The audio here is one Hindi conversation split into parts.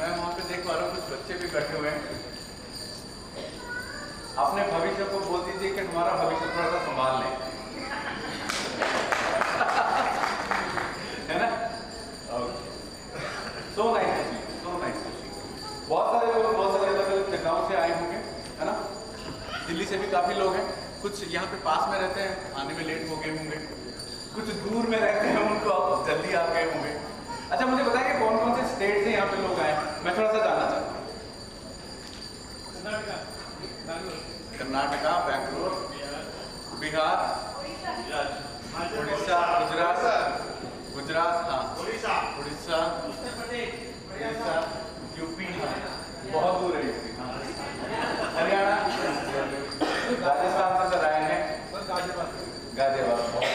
मैं वहाँ पे देख पा रहा हूँ कुछ बच्चे भी बैठे हुए हैं। अपने भविष्य को बोल दीजिए कि हमारा भविष्य थोड़ा सा संभाल लें, है ना? So nice to see, so nice to see. बहुत सारे लोग बहुत सारे अलग अलग जगहों से आए होंगे, है ना? दिल्ली से भी काफ़ी लोग हैं, कुछ यहाँ पे पास में रहते हैं, आने में लेट हो गए होंगे, कुछ दूर में रहते हैं, उनको आप जल्दी आ गए होंगे। अच्छा, मुझे बताइए कौन कौन से स्टेट से यहाँ पे लोग आए, मैं थोड़ा सा जानना चाहता हूँ। कर्नाटका, बैंगलोर, बिहार, उड़ीसा, गुजरात, हाँ, उड़ीसा, यूपी, हाँ, बहुत दूर है यूपी, हाँ, हरियाणा, राजस्थान से सर आए हैं, गाजियाबाद, बहुत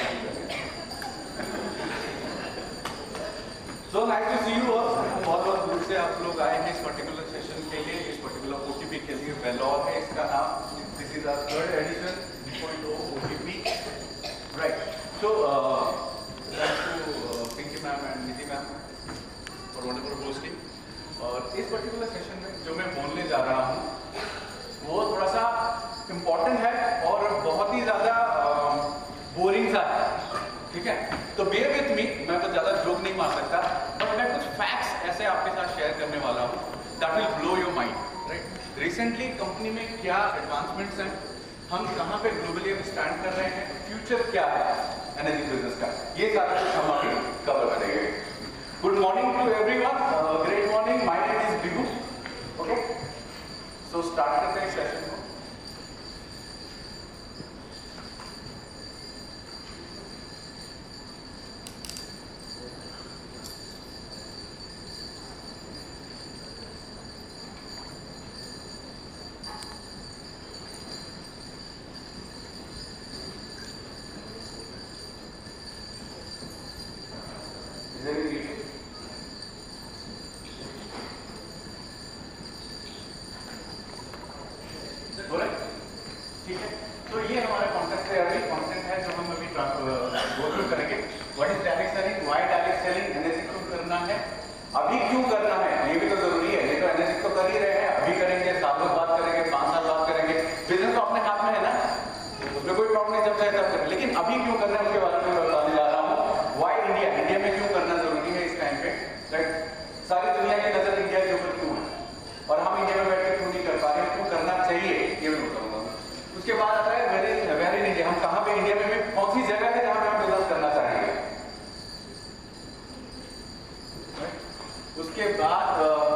so nice to see you all. बहुत दूर से आप लोग आए हैं इस पर्टिकुलर सेशन के लिए, इस पर्टिकुलर ओटीपी के लिए। वेलॉर है इसका नाम। This is our third edition 3.0 OTP, right? So thanks to Pinky ma'am and Nidhi ma'am for wonderful hosting. और इस पर्टिकुलर सेशन में जो मैं बोलने जा रहा हूँ वो थोड़ा सा इम्पोर्टेंट है और बहुत ही ज़्यादा बोरिंग सा है, ठीक है? तो बेयर विथ मी, मैं तो ज़्यादा जोक नहीं मार सकता, बट मैं कुछ फैक्ट्स ऐसे आपके साथ शेयर करने वाला हूँ that will blow your mind, right? Recently company में क्या एडवांसमेंट्स हैं, हम कहाँ पे ग्लोबली अब स्टैंड कर रहे हैं, फ्यूचर क्या है एनर्जी बिजनेस का, ये सारा कुछ हम अभी कवर करेंगे। Good morning to everyone, great morning, my name is Bigu, okay? So start करते हैं सेशन को। ठीक है, तो ये हमारा कॉन्टेंट है, अभी कॉन्टेंट है जो हम अभी गो थ्रू करेंगे। What is direct selling, why direct selling, energy क्यों करना है, अभी क्यों करना है, ये भी तो जरूरी है। ये तो एनर्जी तो कर ही रहे हैं, अभी करेंगे, सालों बाद करेंगे, 5 साल बाद करेंगे, बिजनेस तो अपने हाथ में है ना, उसमें कोई प्रॉब्लम नहीं, जब चाहे तब करें। लेकिन अभी क्यों करना है उसके बारे में बताने जा रहा हूँ। व्हाई इंडिया, इंडिया में क्यों करना जरूरी है इस टाइम पे, राइट? सारी दुनिया की नजर इंडिया के ऊपर क्यों है और हम इंडिया में बैठ के क्यों नहीं कर पा रहे हैं, क्यों करना चाहिए, ये मैं बताऊंगा। उसके बाद आता है वेरी इन इंडिया, हम कहाँ पे इंडिया में कौन सी जगह है जहाँ पे हम बिजनेस करना चाहेंगे। उसके बाद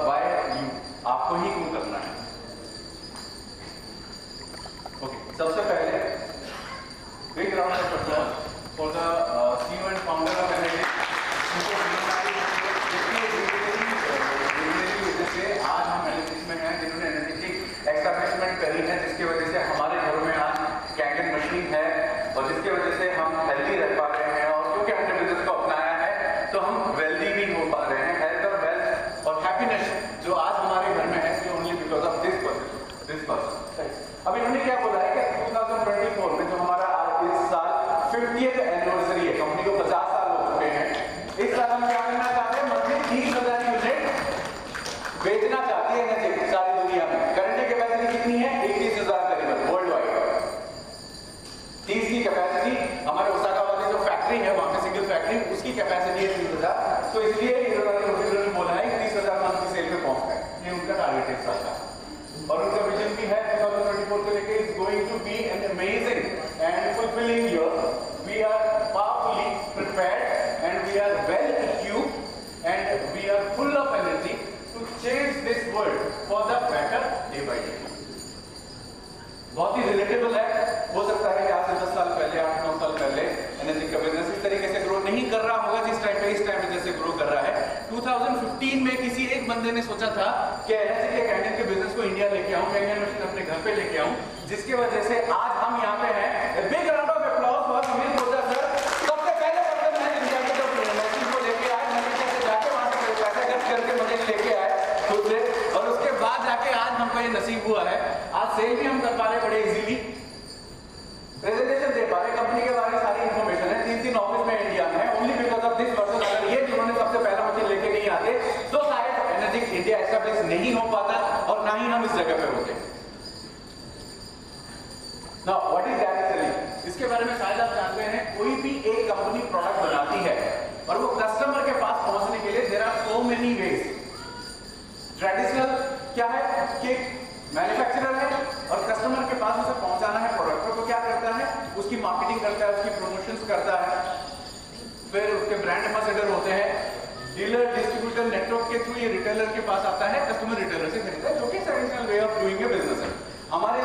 व्हाई यू, आपको ही क्यों करना है। ओके, सबसे पहले big round of applause for the CEO and founder of energy. आज हम एनर्जी में हैं, जिन्होंने एनर्जी की एस्टैब्लिशमेंट करी है, जिसकी वजह से हमारे घरों में आज कैंटीन मशीन है और जिसकी वजह से हम हेल्दी रह पा रहे हैं। और क्योंकि हमने बिजनेस को अपनाया है तो हम वेल्दी भी हो पा रहे हैं। हेल्थ और वेल्थ और हैप्पीनेस जो आज हमारे घर में है, only because of this person. अब इन्होंने क्या बोला है कि 2024 में जो हमारा इस साल 50th एनिवर्सरी है, कंपनी को 50 साल हो चुके हैं, इस साल हम क्या करना चाहते हैं, मंथली 30,000 यूनिट बेचना चाहती है एनर्जी सारी दुनिया में। करंट कैपेसिटी कितनी है, 31,000 करीबन वर्ल्ड वाइड। 30 की कैपेसिटी, हमारे ओसाका वाली जो फैक्ट्री है वहां पे सिंगल फैक्ट्री, उसकी कैपेसिटी है 30,000। तो इसलिए इन्होंने बोला है 30,000 मंथ की सेल पे पहुंचना है, ये उनका टारगेट है इस साल का। और उनका विजन भी है 2024 को लेके, is going to be an amazing and fulfilling year. We are powerfully prepared and we are well equipped and we are full of energy to change this world for the better day by day। बहुत ही रिलेटेबल है। हो सकता है कि आज से 10 साल पहले, 8-9 साल पहले एनर्जी का बिजनेस इस तरीके से ग्रो नहीं कर रहा होगा जिस टाइम पे इस टाइम पे जैसे ग्रो कर रहा है। 2015 में किसी एक बंदे ने सोचा था कि एनर्जी के कैंटीन के बिजनेस को इंडिया लेके आऊं, कैंटीन मशीन अपने घर पे लेके आऊं, जिसकी वजह से आज हम यहाँ पे हैं। Big round of applause for Amit Ojha sir. सबसे पहले पर्सन है इंडिया के जो मशीन को लेके आए, मलेशिया से जाके वहां से पैसे खर्च करके मशीन लेके आए खुद से, और उसके बाद जाके आज हमको ये नसीब हुआ है, आज सेल भी हम कर पा रहे बड़े इजीली, प्रेजेंटेशन दे पा रहे, कंपनी के बारे में सारी इंफॉर्मेशन है, 3 ऑफिस में इंडिया में है, only because of this person. अगर ये जिन्होंने सबसे पहला मशीन लेके नहीं आते तो शायद एनर्जी इंडिया एस्टेब्लिश नहीं हो पाता और ना ही हम इस जगह पे होते। Now, what is direct selling? इसके बारे में शायद आप जानते हैं, कोई भी एक कंपनी प्रोडक्ट बनाती है और वो कस्टमर के पास पहुंचने के लिए there are so many ways. Traditional क्या है कि मैन्युफैक्चरर है और कस्टमर के पास उसे पहुंचाना है प्रोडक्ट को, तो क्या करता है, उसकी मार्केटिंग करता है, उसकी प्रमोशंस करता है, फिर उसके ब्रांड एम्बेसडर होते हैं, डीलर डिस्ट्रीब्यूटर नेटवर्क के थ्रू ये रिटेलर के पास आता है, कस्टमर रिटेलर से खरीदता है, जो कि traditional way of doing a business है। हमारे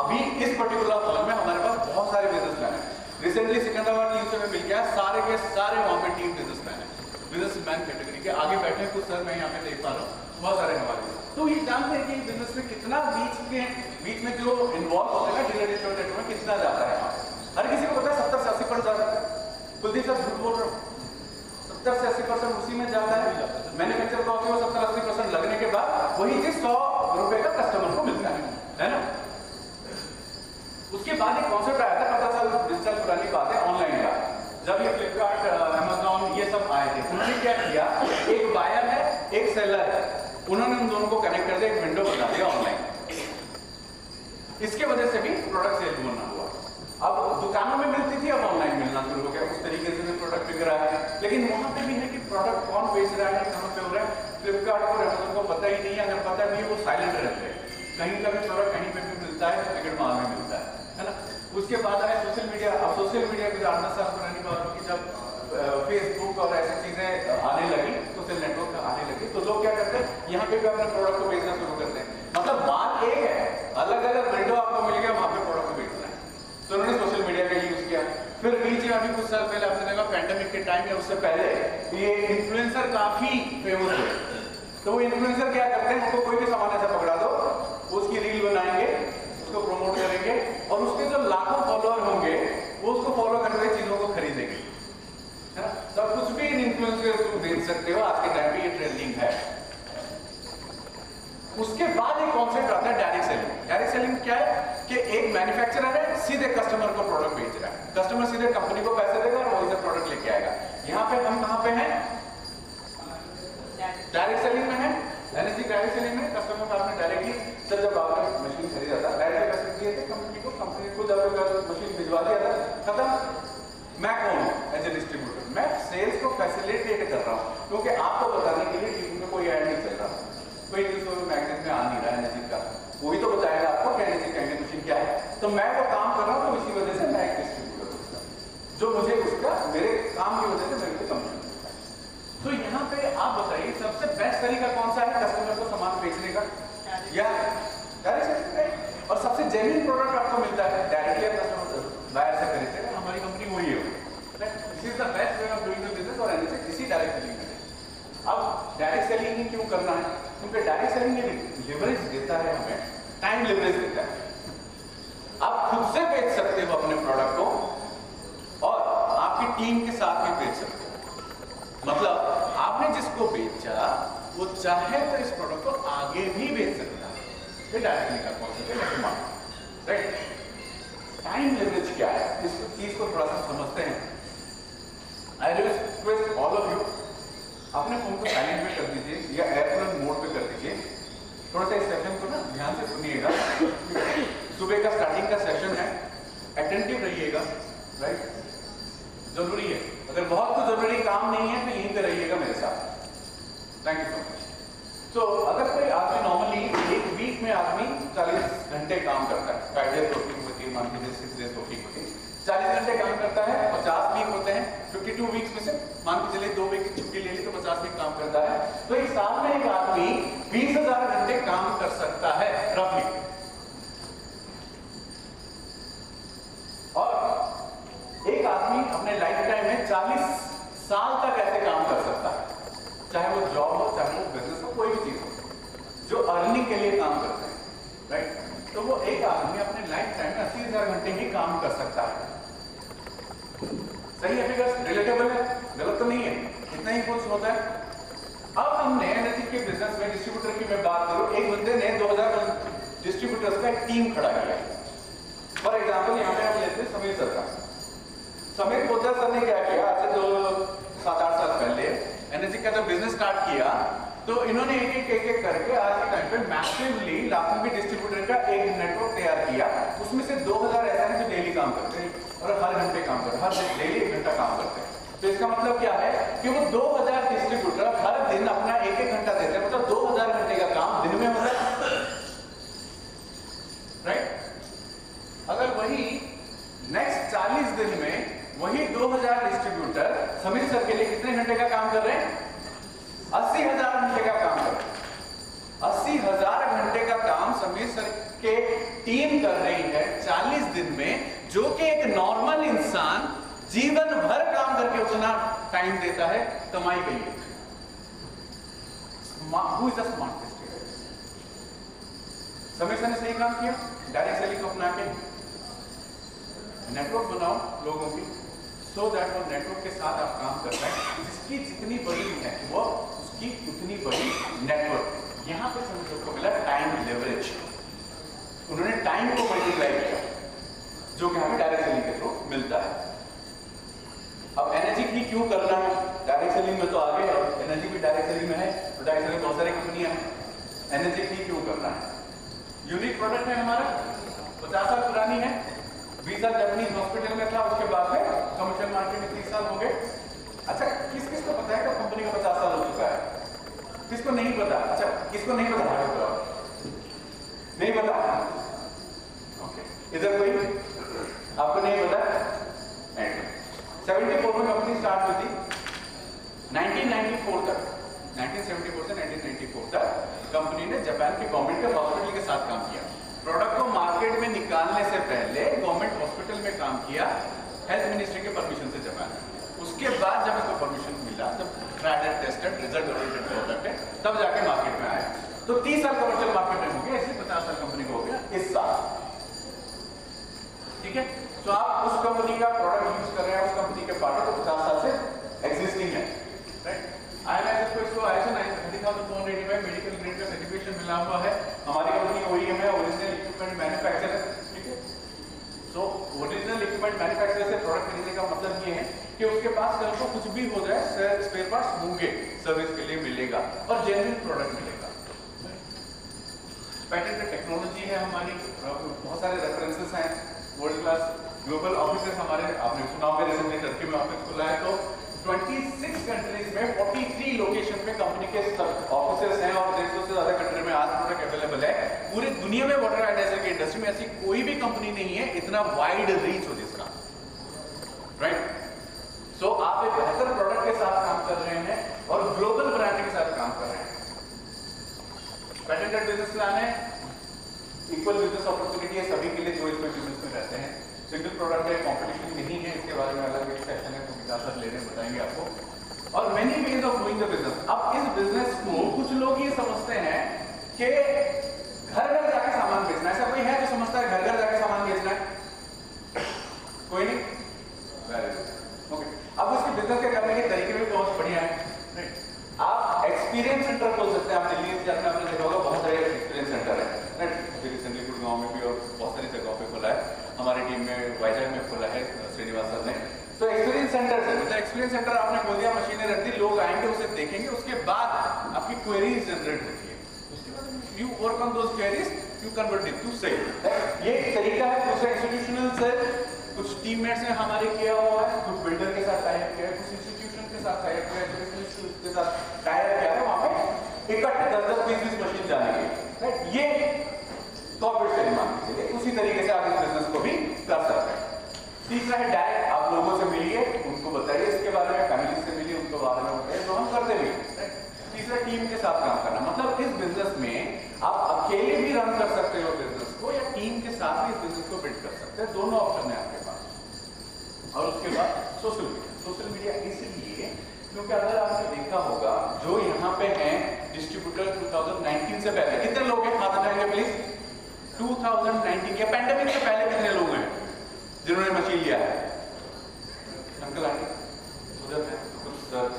अभी इस पर्टिकुलर फॉर्म में हमारे पास बहुत सारे बिजनेसमैन हैं। रिसेंटली सिकंदराबाद टीम से मैं मिल गया, सारे के सारे वहाँ पे टीम बिजनेसमैन है, बिजनेसमैन कैटेगरी के आगे बैठे कुछ सर मैं यहाँ पे देख पा रहा हूँ, बहुत सारे हमारे। तो ये जानते हैं कि बिजनेस में कितना बीच में जो इन्वॉल्व होते हैं ना डीलर डिस्ट्रीब्यूटर में कितना जाता है। हर किसी को पता है 70 से 80% जाता है। कुलदीप सर झूठ बोल रहा हूँ, 70 से 80% उसी में जाता है। मैन्युफैक्चर कॉस्ट में 70-80% लगने के बाद वही चीज 100 रुपए का कस्टमर को मिलता है ना। उसके बाद एक कॉन्सेप्ट आया था 15 साल पुरानी बात है, ऑनलाइन का। जब ये फ्लिपकार्ट, अमेजॉन ये सब आए थे, उन्होंने क्या किया, एक बायर है एक सेलर है, उन्होंने उन दोनों को कनेक्ट कर दिया, एक विंडो बना दिया ऑनलाइन। इसके वजह से भी प्रोडक्ट सेल होना हुआ। अब दुकानों में मिलती थी, अब ऑनलाइन मिलना शुरू हो गया, उस तरीके से भी प्रोडक्ट बिक रहा है। लेकिन वहां पे भी है कि प्रोडक्ट कौन बेच रहा है, कहां पे हो रहा है, फ्लिपकार्ट और अमेजॉन को पता ही नहीं है। अगर पता भी है वो साइलेंट रहते हैं, कहीं का भी प्रोडक्ट कहीं पे भी मिलता है, टिकट माल में मिलता है ना। उसके बाद आया सोशल मीडिया। अब सोशल मीडिया कुछ 8-10 साल पुरानी बात होगी, जब फेसबुक और ऐसी चीजें आने लगी, सोशल नेटवर्क आने लगी, तो लोग क्या करते हैं, यहाँ पे भी अपने प्रोडक्ट को बेचना शुरू करते हैं। मतलब बात एक है, अलग अलग विंडो आपको मिल गया, वहां पे प्रोडक्ट को बेचना है, तो उन्होंने सोशल मीडिया का यूज किया। फिर बीच में अभी कुछ साल पहले आपने देखा पैंडेमिक के टाइम या उससे पहले ये इन्फ्लुएंसर काफी फेमस हुए। तो वो इन्फ्लुएंसर क्या करते हैं, उनको कोई भी सामान ऐसा पकड़ा दो, उसकी रील बनाएंगे, उसको प्रमोट करेंगे और उसके जो लाखों फॉलोअर होंगे वो उसको फॉलो करते हुए चीजों को खरीदेंगे, है ना। सब कुछ भी इन इन्फ्लुएंसर को बेच सकते हो, आज के टाइम पे ये ट्रेंडिंग है। उसके बाद एक कॉन्सेप्ट आता है डायरेक्ट सेलिंग। डायरेक्ट सेलिंग क्या है कि एक मैन्युफैक्चरर है, सीधे कस्टमर को प्रोडक्ट बेच रहा है, कस्टमर सीधे कंपनी को पैसे देगा और वही से प्रोडक्ट लेके आएगा। यहाँ पे हम कहाँ पे हैं, डायरेक्ट सेलिंग में है। एनएसजी डायरेक्ट सेलिंग में कस्टमर को आपने डायरेक्टली, सर जब आपने मशीन खरीदा था डायरेक्ट पैसे दिए थे कंपनी को, कंपनी को जब मशीन भिजवा दिया था, खत्म। मैं कौन हूँ एज ए डिस्ट्रीब्यूटर, मैं सेल्स को फैसिलिटेट कर रहा हूँ, क्योंकि आपको बताने के लिए टीवी में कोई ऐड नहीं चल रहा, कोई न्यूज़ मैगजीन में आ नहीं रहा है एनएसजी का, वही तो बताएगा आपको कि एनएसजी कैंडिंग मशीन क्या है। तो मैं वो काम कर रहा हूँ, तो इसी वजह से मैं एक डिस्ट्रीब्यूटर हूँ, जो मुझे उसका मेरे काम की वजह से मेरे को कंपनी। तो यहाँ पे आप बताइए सबसे बेस्ट तरीका कौन सा है कस्टमर को सामान बेचने का, या डायरेक्ट सेलिंग है। और सबसे जेन्युइन प्रोडक्ट आपको मिलता है डायरेक्टली आप कस्टमर बायर से खरीदते हैं, हमारी कंपनी वही है। This is the best way of doing the business और एनएसजी इसी डायरेक्ट सेलिंग में। अब डायरेक्ट सेलिंग ही क्यों करना है, क्योंकि डायरेक्ट सेलिंग ये लिवरेज देता है, हमें टाइम लिवरेज देता है। आप खुद से बेच सकते हो अपने प्रोडक्ट को और आपकी टीम के साथ भी बेच सकते हो। मतलब आपने जिसको बेचा वो चाहे तो इस प्रोडक्ट को आगे भी बेच सकता है, ये डायरेक्ट का कॉन्सेप्ट है, राइट। टाइम लिवरेज क्या है, इस चीज को थोड़ा सा समझते हैं। I request all of you, अपने फोन को साइलेंट में कर दीजिए या एयरप्लेन मोड पे कर दीजिए। थोड़ा सा इस सेशन को ना ध्यान से सुनिएगा, सुबह का स्टार्टिंग का सेशन है, अटेंटिव रहिएगा, राइट, जरूरी है। अगर बहुत कुछ जरूरी काम नहीं है तो यहीं पे रहिएगा मेरे साथ। Thank you so much. तो अगर कोई आदमी नॉर्मली एक वीक में आदमी 40 घंटे काम करता है, 5 डेज वर्किंग होती है, मान लीजिए 6 डेज वर्किंग होती है, 40 घंटे काम करता है, 50 वीक होते हैं, 52 वीक्स में से मान के चलिए 2 वीक की छुट्टी ले ली तो 50 वीक काम करता है। तो एक साल में एक आदमी 20,000 घंटे काम कर सकता है रफली। और एक आदमी अपने लाइफ टाइम में 40 साल तक ऐसे काम कर सकता है, चाहे वो जॉब हो, चाहे वो बिजनेस हो, कोई भी चीज हो जो अर्निंग के लिए काम करते हैं, राइट। तो वो एक आदमी अपने लाइफ टाइम में 80,000 घंटे ही काम कर सकता है। सही है, फिगर्स रिलेटेबल है, गलत तो नहीं है, इतना ही कुछ होता है। अब हमने एनएसजी के बिजनेस में डिस्ट्रीब्यूटर की मैं बात करूं, एक बंदे ने 2000 डिस्ट्रीब्यूटर्स का एक टीम खड़ा किया। फॉर एग्जाम्पल यहाँ पे हम लेते हैं समीर सर का। समीर पोद्दार सर ने क्या किया, आज से 7-8 साल पहले एनएसजी का जब बिजनेस स्टार्ट किया तो इन्होंने एक एक करके आज के टाइम पे मैसिवली लाखों के डिस्ट्रीब्यूटर का एक नेटवर्क तैयार किया। उसमें से 2000 ऐसे हैं जो डेली काम करते हैं और हर घंटे काम करते हैं, हर डेली 1 घंटा काम करते हैं। तो इसका मतलब क्या है कि वो 2000 डिस्ट्रीब्यूटर हर दिन अपना 1-1 घंटा देते हैं, मतलब 2000 घंटे का काम दिन में होता है, राइट। अगर वही नेक्स्ट 40 दिन में वही 2000 डिस्ट्रीब्यूटर समीर सर के लिए कितने घंटे का काम कर रहे हैं? 80,000 घंटे का काम कर रहे हैं। 80,000 घंटे का काम समीर सर के टीम कर रही है 40 दिन में, जो कि एक नॉर्मल इंसान जीवन भर काम करके उतना टाइम देता है कमाई के लिए। Who is the smartest here? Sameer sir ने सही काम किया, डायरेक्ट सेलिंग को अपना के नेटवर्क बनाओ लोगों की, सो दैट वो नेटवर्क के साथ आप काम कर रहे हैं, जिसकी जितनी बड़ी नेटवर्क उसकी उतनी बड़ी नेटवर्क। यहां पे समझो को मिला टाइम लेवरेज। उन्होंने टाइम को मल्टीप्लाई किया, जो कि हमें डायरेक्ट सेलिंग के थ्रू मिलता है। अब एनर्जी की क्यों करना है? डायरेक्ट सेलिंग में तो आगे, और एनर्जी भी डायरेक्ट सेलिंग में है, तो डायरेक्ट सेलिंग बहुत सारी कंपनियां हैं। एनर्जी की क्यों करना है? यूनिक प्रोडक्ट है हमारा, 50 साल पुरानी है, 20 साल जापानीज हॉस्पिटल में था, उसके बाद में कमर्शियल मार्केट में 30 साल हो गए। अच्छा, किस किस को पता है कि कंपनी का 50 साल हो चुका है? किसको नहीं पता? अच्छा, किसको नहीं पता? नहीं पता? ओके, इधर कोई आपको नहीं पता? 74 में कंपनी स्टार्ट हुई थी, 1994 तक, 1974 से 1994 तक कंपनी ने जापान के गवर्नमेंट के हॉस्पिटल के साथ काम किया। प्रोडक्ट को मार्केट में निकालने से पहले गवर्नमेंट हॉस्पिटल में काम किया, हेल्थ मिनिस्ट्री के परमिशन से जापान। उसके बाद जब इसको परमिशन मिला, जब tried tested result oriented product है, तब जाके मार्केट में आया। तो 30 साल कमर्शियल मार्केट में हो गया, इसलिए 50 साल कंपनी को हो गया इस साल। ठीक है, तो आप उस कंपनी का प्रोडक्ट यूज कर रहे हैं, उस कंपनी के प्रोडक्ट तो 50 साल से एग्जिस्टिंग है, राइट। IMS को इसको ISO 90,485 मेडिकल ग्रेड का सर्टिफिकेशन मिला हुआ है। हमारी कंपनी OEM है, ओरिजिनल इक्विपमेंट मैन्युफैक्चरर, ठीक है। तो ओरिजिनल इक्विपमेंट मैन्युफैक्चरर से प्रोडक्ट खरीदने का मतलब ये है कि उसके पास कल को कुछ भी हो जाए, स्पेयर पार्ट्स होंगे, सर्विस के लिए मिलेगा और जेन्युइन प्रोडक्ट मिलेगा। पैटेंटेड टेक्नोलॉजी है हमारी, बहुत सारे रेफरेंसेस हैं, वर्ल्ड क्लास ग्लोबल ऑफिसेस हमारे, आपने सुना होगा रिसेंटली टर्की में ऑफिस खुला है, तो 26 कंट्रीज में 43 लोकेशन पे कंपनी के ऑफिसेस हैं और 150 से ज्यादा कंट्री में आज प्रोडक्ट अवेलेबल है। पूरी दुनिया में वाटर एडवाइजर की इंडस्ट्री में ऐसी कोई भी कंपनी नहीं है इतना वाइड रीच हो जिसका, राइट। सो आप एक बेहतर प्रोडक्ट के साथ काम कर रहे हैं और ग्लोबल ब्रांड के साथ काम कर रहे हैं। पैटेंटेड बिजनेस प्लान है, इक्वल बिजनेस अपॉर्चुनिटी है सभी के लिए जो इसमें बिजनेस में रहते हैं। सिंगल प्रोडक्ट है, कंपटीशन नहीं है, इसके बारे में अलग एक सेशन है, तो विकास सर ले रहे हैं, बताएंगे आपको। और many ways of doing the business. अब इस बिजनेस को कुछ लोग ये समझते हैं कि घर घर जाके सामान बेचना। ऐसा कोई है जो समझता है घर घर जाके सामान बेचना है? कोई नहीं? Very good, okay. अब उसके बिजनेस के करने के तरीके भी बहुत बढ़िया है। आप एक्सपीरियंस सेंटर खोल सकते हैं। आप दिल्ली से आपने देखा होगा बहुत सारे एक्सपीरियंस सेंटर है, रिसेंटली गुड़गांव में भी और बहुत सारी जगहों पे खुला है। हमारी टीम में वाइजैग में खुला है श्रीनिवास सर ने। तो एक्सपीरियंस सेंटर है, मतलब एक्सपीरियंस सेंटर आपने खोल दिया, मशीनें रख दी, लोग आएंगे उसे देखेंगे, उसके बाद आपकी क्वेरीज जनरेट होती है, उसके बाद you work on those queries, you convert it to sell. ये एक तरीका है। दूसरा इंस्टीट्यूशनल से कुछ टीममेट्स ने हमारे किया हुआ है, कुछ बिल्डर के साथ टाई अप किया है, कुछ इंस्टीट्यूशन के साथ टाई अप किया है, कुछ इंस्टीट्यूट के साथ टाई अप किया है, वहां पे इकट्ठे 10-10, 20-20 मशीन जाने के, राइट। ये कॉर्पोरेट सेलिंग मान लीजिए, उसी तरीके से आप इस बिजनेस को भी कर सकते हैं। तीसरा है डायरेक्ट, आप लोगों से मिलिए, उनको बताइए इसके बारे में, फैमिली से मिलिए, उनको बारे में बताइए, जो हम करते भी। तीसरा टीम के साथ काम करना, मतलब इस बिजनेस में आप अकेले भी रन कर सकते हो बिजनेस को, या टीम के साथ भी इस बिजनेस को बिल्ड कर सकते हैं। दोनों ऑप्शन है आपके पास। और उसके बाद सोशल मीडिया। सोशल मीडिया इसलिए क्योंकि अगर आपने देखा होगा जो यहाँ पे हैं डिस्ट्रीब्यूटर 2019 से पहले कितने लोग हैं, हाथ उठाएंगे प्लीज। 2019 के पैंडेमिक से पहले कितने लोग हैं जिन्होंने मशीन लिया है? अंकल आंटी उधर है सर,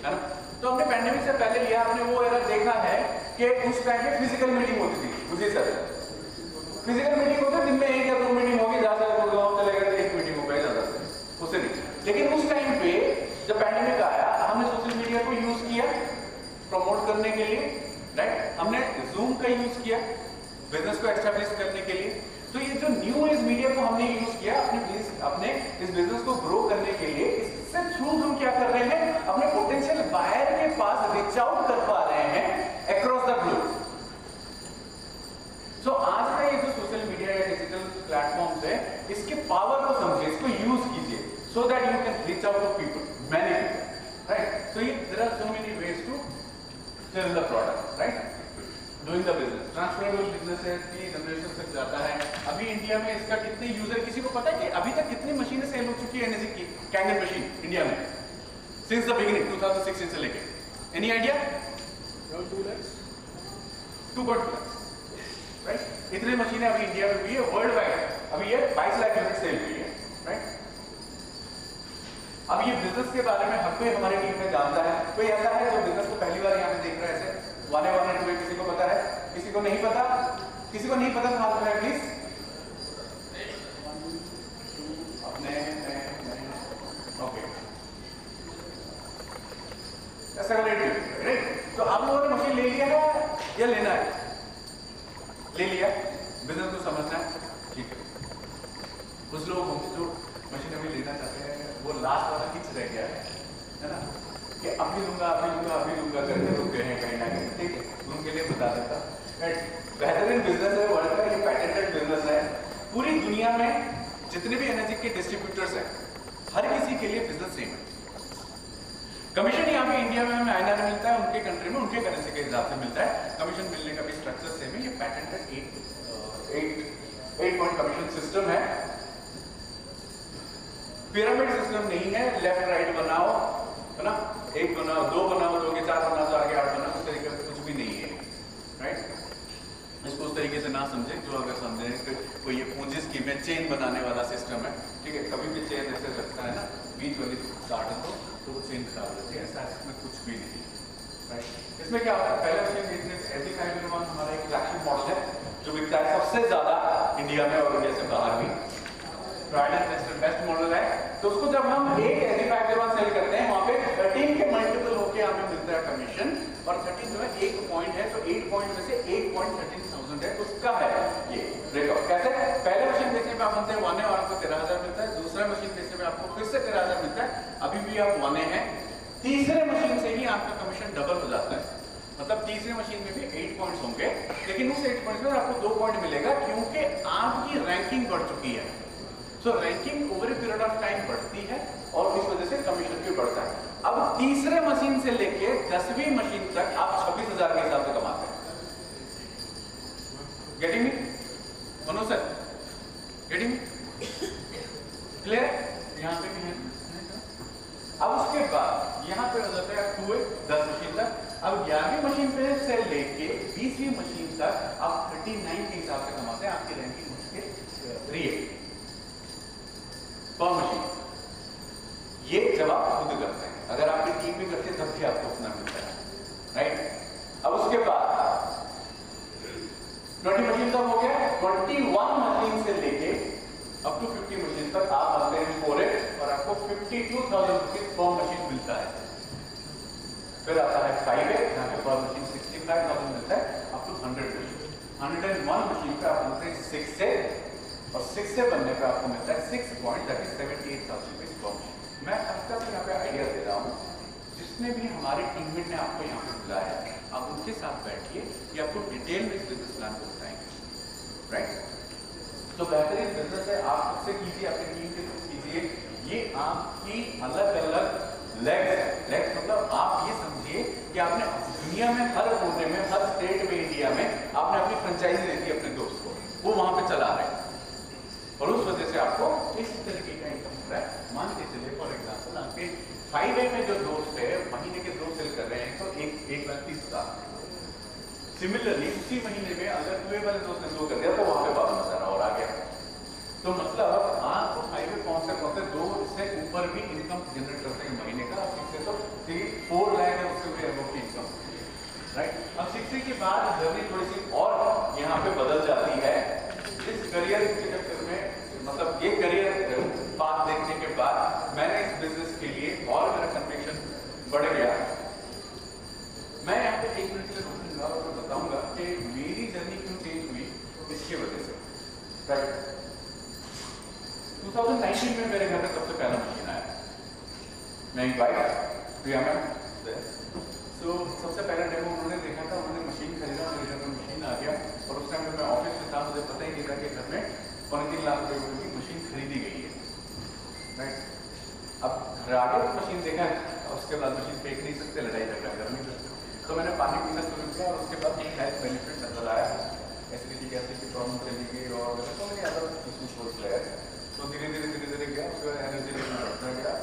है ना। तो हमने पैंडेमिक से पहले लिया, आपने वो एरा देखा है कि उस टाइम पे फिजिकल मीटिंग होती थी। मुझे सर फिजिकल मीटिंग होती, दिन में 1 या 2 मीटिंग होगी, ज्यादा गाँव चले गए 1 मीटिंग हो गई, ज्यादा से उससे नहीं। लेकिन उस टाइम पे जब पैंडेमिक आया, हमने सोशल मीडिया को यूज किया प्रमोट करने के लिए, राइट। हमने जूम का यूज किया बिजनेस को एस्टेब्लिश करने के लिए। तो ये जो न्यू एज मीडिया को हमने यूज किया अपने इस बिजनेस को ग्रो करने के लिए, इससे थ्रू हम क्या कर रहे हैं, अपने पोटेंशियल बायर के पास रीच आउट कर पा रहे हैं अक्रॉस द ग्लोब। सो आज का ये जो सोशल मीडिया या डिजिटल प्लेटफॉर्म्स है, इसके पावर को समझिए, इसको यूज कीजिए, so that you can reach out to people, many people, right. So there are so many ways to sell the product, right, doing the business. Transferable business है कि जनरेशन तक जाता है। अभी इंडिया में इसका कितने यूजर, किसी को पता है कि अभी तक कितनी मशीनें सेल हो चुकी है एनर्जी की कैंगन मशीन इंडिया में सिंस द बिगिनिंग 2016 से लेके? Any idea? 2.2 लाख, राइट। इतने मशीनें अभी इंडिया में हुई है, वर्ल्ड वाइड अभी ये 22 लाख यूनिट सेल हुई है, राइट। अब ये बिजनेस के बारे में हर कोई हमारी टीम में जानता है। कोई ऐसा है जो बिजनेस को पहली बार यहाँ पे देख रहा है? ऐसे 1 1 2 किसी को पता है? किसी को नहीं पता? किसी को नहीं पता तो हाथ उठाएं प्लीज। अपने ओके, ऐसा राइट। तो आप लोगों ने मशीन ले लिया है या लेना है? ले लिया, बिजनेस को समझना है, ठीक है। कुछ लोग जो मशीन अभी लेना चाहते हैं वो लास्ट वाला किच रह गया है ना, कि अभी लूंगा करके रुक गए हैं कहीं ना कहीं, ठीक है। उनके लिए बता देता, बेहतरीन बिजनेस है, वर्ल्ड का ये पैटेंटेड बिजनेस है। पूरी दुनिया में जितने भी एनर्जी के डिस्ट्रीब्यूटर्स हैं, हर किसी के लिए बिजनेस सेम है। कमीशन यहाँ पे इंडिया में हमें INR मिलता है, उनके कंट्री में उनके करेंसी के हिसाब से मिलता है। कमीशन मिलने का भी स्ट्रक्चर सेम है। ये पैटेंटेड 8 पॉइंट कमीशन सिस्टम है, पिरामिड सिस्टम नहीं है। लेफ्ट राइट बनाओ, है ना, 1 बनाओ, 2 बनाओ, 2 के 4 बनाओ, तो आगे 8 बनाओ, उस तरीके से कुछ भी नहीं है, राइट। इसको उस तरीके से ना समझे, जो अगर समझे कि कोई ये पूंजी स्कीम में चेन बनाने वाला सिस्टम है, ठीक है। कभी भी चेन ऐसे लगता है ना, बीच वाली स्टार्ट हो तो वो चेन खराब होती है, ऐसा इसमें कुछ भी नहीं, राइट। इसमें क्या होता है, पहले मशीन बिजनेस SG501 हमारा एक फ्लैगशिप मॉडल है जो बिकता है सबसे ज्यादा इंडिया में और इंडिया से बाहर भी, बेस्ट मॉडल है। तो उसको जब हम एक SG501 सेल करते हैं, वहां पे 13 के मल्टीपल होके हमें मिलता है कमीशन, और 13 जो है 1 पॉइंट है, तो 8 पॉइंट में से 1.13,000 है, उसका है ये ब्रेकअप। कैसे? पहले मशीन बेचने पे आप बनते हैं 1 है और आपको 13,000 मिलता है। दूसरा मशीन बेचने पे आपको फिर से 13,000 मिलता है, अभी भी आप 1 है। तीसरे मशीन से ही आपका कमीशन डबल हो जाता है, मतलब तीसरे मशीन में भी 8 पॉइंट्स होंगे, लेकिन उस 8 पॉइंट्स में आपको 2 पॉइंट मिलेगा, क्योंकि आपकी रैंकिंग बढ़ चुकी है। सो ranking over a period of time बढ़ती है और इस वजह से कमीशन भी बढ़ता है। अब तीसरे मशीन से लेके 10वीं मशीन तक आप 26,000 के हिसाब से कमाते हैं। Getting me Manoj sir? Getting me? Clear? यहाँ पे भी है। अब उसके बाद यहाँ पे हो जाता है 2 10 मशीन तक। अब 11वीं मशीन पे से लेके 20वीं मशीन तक आप 39 के हिसाब से कमाते हैं। आपकी रैंकिंग उसके 3 पर मशीन। ये जब आप खुद करते हैं, अगर आपकी टीम भी करती है तब भी आपको उतना मिलता है, राइट। अब उसके बाद 20 मशीन तक हो गया, 21 मशीन से लेके अप टू 50 मशीन तक आप बनते हैं 4 और आपको 52,000 रुपीज पर मशीन मिलता है। फिर आता है 5 जहाँ पे पर मशीन 65,000 मिलता है अप टू 100 मशीन। 101 मशीन पे आप बनते हैं 6 से, और 6 से बनने पे आपको मिलता है 6 point, that is 78,000 rupees per machine. मैं आपका यहाँ पे आइडिया दे रहा हूँ, जिसने भी हमारे टीममेट ने आपको यहाँ पे बुलाया है, आप उनके साथ बैठिए, ये आपको डिटेल में इस बिजनेस प्लान को बताएंगे, राइट। तो बेहतरीन बिजनेस है, आप उससे कीजिए, अपनी टीम के साथ कीजिए। ये आपकी अलग अलग लेग्स मतलब आप ये समझिए कि आपने दुनिया में हर कोने में, हर स्टेट में, इंडिया में आपने अपनी फ्रेंचाइजी दी थी अपने दोस्त को, वो वहां पे चला रहे हैं, और उस वजह से आपको इस तरीके का इनकम हो रहा है। मान के चलिए फॉर एग्जाम्पल आपके 5A में जो दोस्त है महीने के 2 सेल कर रहे हैं, तो 1,30,000। सिमिलरली उसी महीने में अगर 2A वाले दोस्त ने 2 कर दिया तो वहां पे 52,000 और आ गया। तो मतलब आप 5A कौन से 2 से ऊपर भी इनकम जनरेट करते हैं महीने का। 6 से तो 4 लाख है, उससे भी अबव की इनकम, राइट। अब 6 के बाद जर्नी थोड़ी सी और यहाँ पे बदल जाती है। इस करियर के चक्कर में, मतलब ये करियर पाथ देखने के बाद मैंने इस बिजनेस के लिए और मेरा कन्विक्शन बढ़ गया। मैं यहाँ पे एक कि मेरी जर्नी क्यों चेंज हुई इसकी वजह से। राइट, 2019 में मेरे घर में सबसे पहला मशीन आया, मेरी वाइफ प्रिया मैम। सो सबसे पहला डेमो उन्होंने देखा था, उन्होंने मशीन खरीदा, मेरे घर में मशीन आ गया। और उस टाइम में मैं ऑफिस में था, मुझे पता ही नहीं था कि घर में 3.25 लाख रुपए की मशीन खरीदी गई है। राइट, अब घर आगे तो मशीन देखा, उसके बाद मशीन फेंक नहीं सकते, लड़ाई झगड़ा कर नहीं सकते, तो मैंने पानी पीना शुरू किया। और उसके बाद एक हेल्थ बेनिफिट नजर आया, एसिडिटी गैस की प्रॉब्लम चली गई और तो मेरे अदर इश्यूज हो गए। तो धीरे धीरे गया, उसके बाद एनर्जी लेवल बढ़ता गया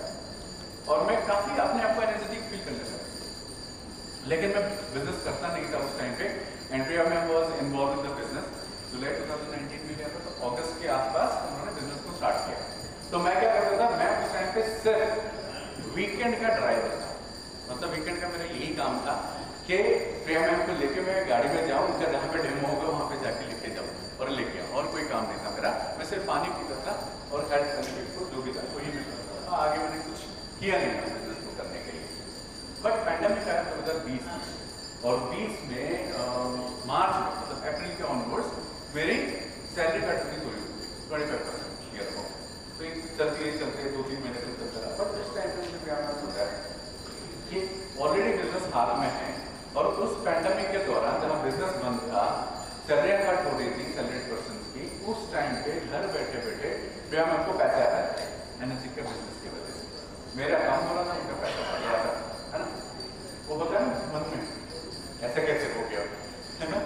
और मैं काफ़ी अपने आप को एनर्जेटिक फील करने लगा। लेकिन मैं बिजनेस करता नहीं था उस टाइम पे। Andrea ma'am was involve in the business. जुलाई 2019 में गया था, तो अगस्त के आसपास उन्होंने बिजनेस को स्टार्ट किया। तो मैं क्या करता था, मैं उस टाइम पे सिर्फ वीकेंड का ड्राइवर था। मतलब वीकेंड का मेरा यही काम था कि प्रिया मैम को लेके मैं गाड़ी में जाऊँ, उनका जहाँ पे डेमो होगा वहाँ पे जाके लेके जाऊँ और लेके आऊँ, और कोई काम नहीं था मेरा। मैं सिर्फ पानी पीता था और हेल्थ बेनिफिट को जो भी था वही मैं करता था। आगे मैंने कुछ किया नहीं था बिजनेस को करने के लिए। बट पैंडेमिक आया 2020 में, और 20 में मार्च में, मतलब अप्रैल के ऑनवर्ड्स मेरी सैलरी कट हुई 25% ईयर को। तो ये चलते 2-3 महीने तक चलता रहा। बट उस टाइम पे मुझे क्या होता है कि ऑलरेडी बिजनेस हाथ में है, और उस पैंडेमिक के दौरान जब बिजनेस बंद था, सैलरियाँ कट हो रही थी सैलरीड पर्सन की, उस टाइम पे घर बैठे बैठे प्रिया मैम को पैसा आया एनर्जी के बिजनेस की वजह से। मेरा काम हो रहा था, उनका पैसा पड़ रहा था, है ना। वो होता है ना मन में, ऐसा कैसे हो गया, है ना,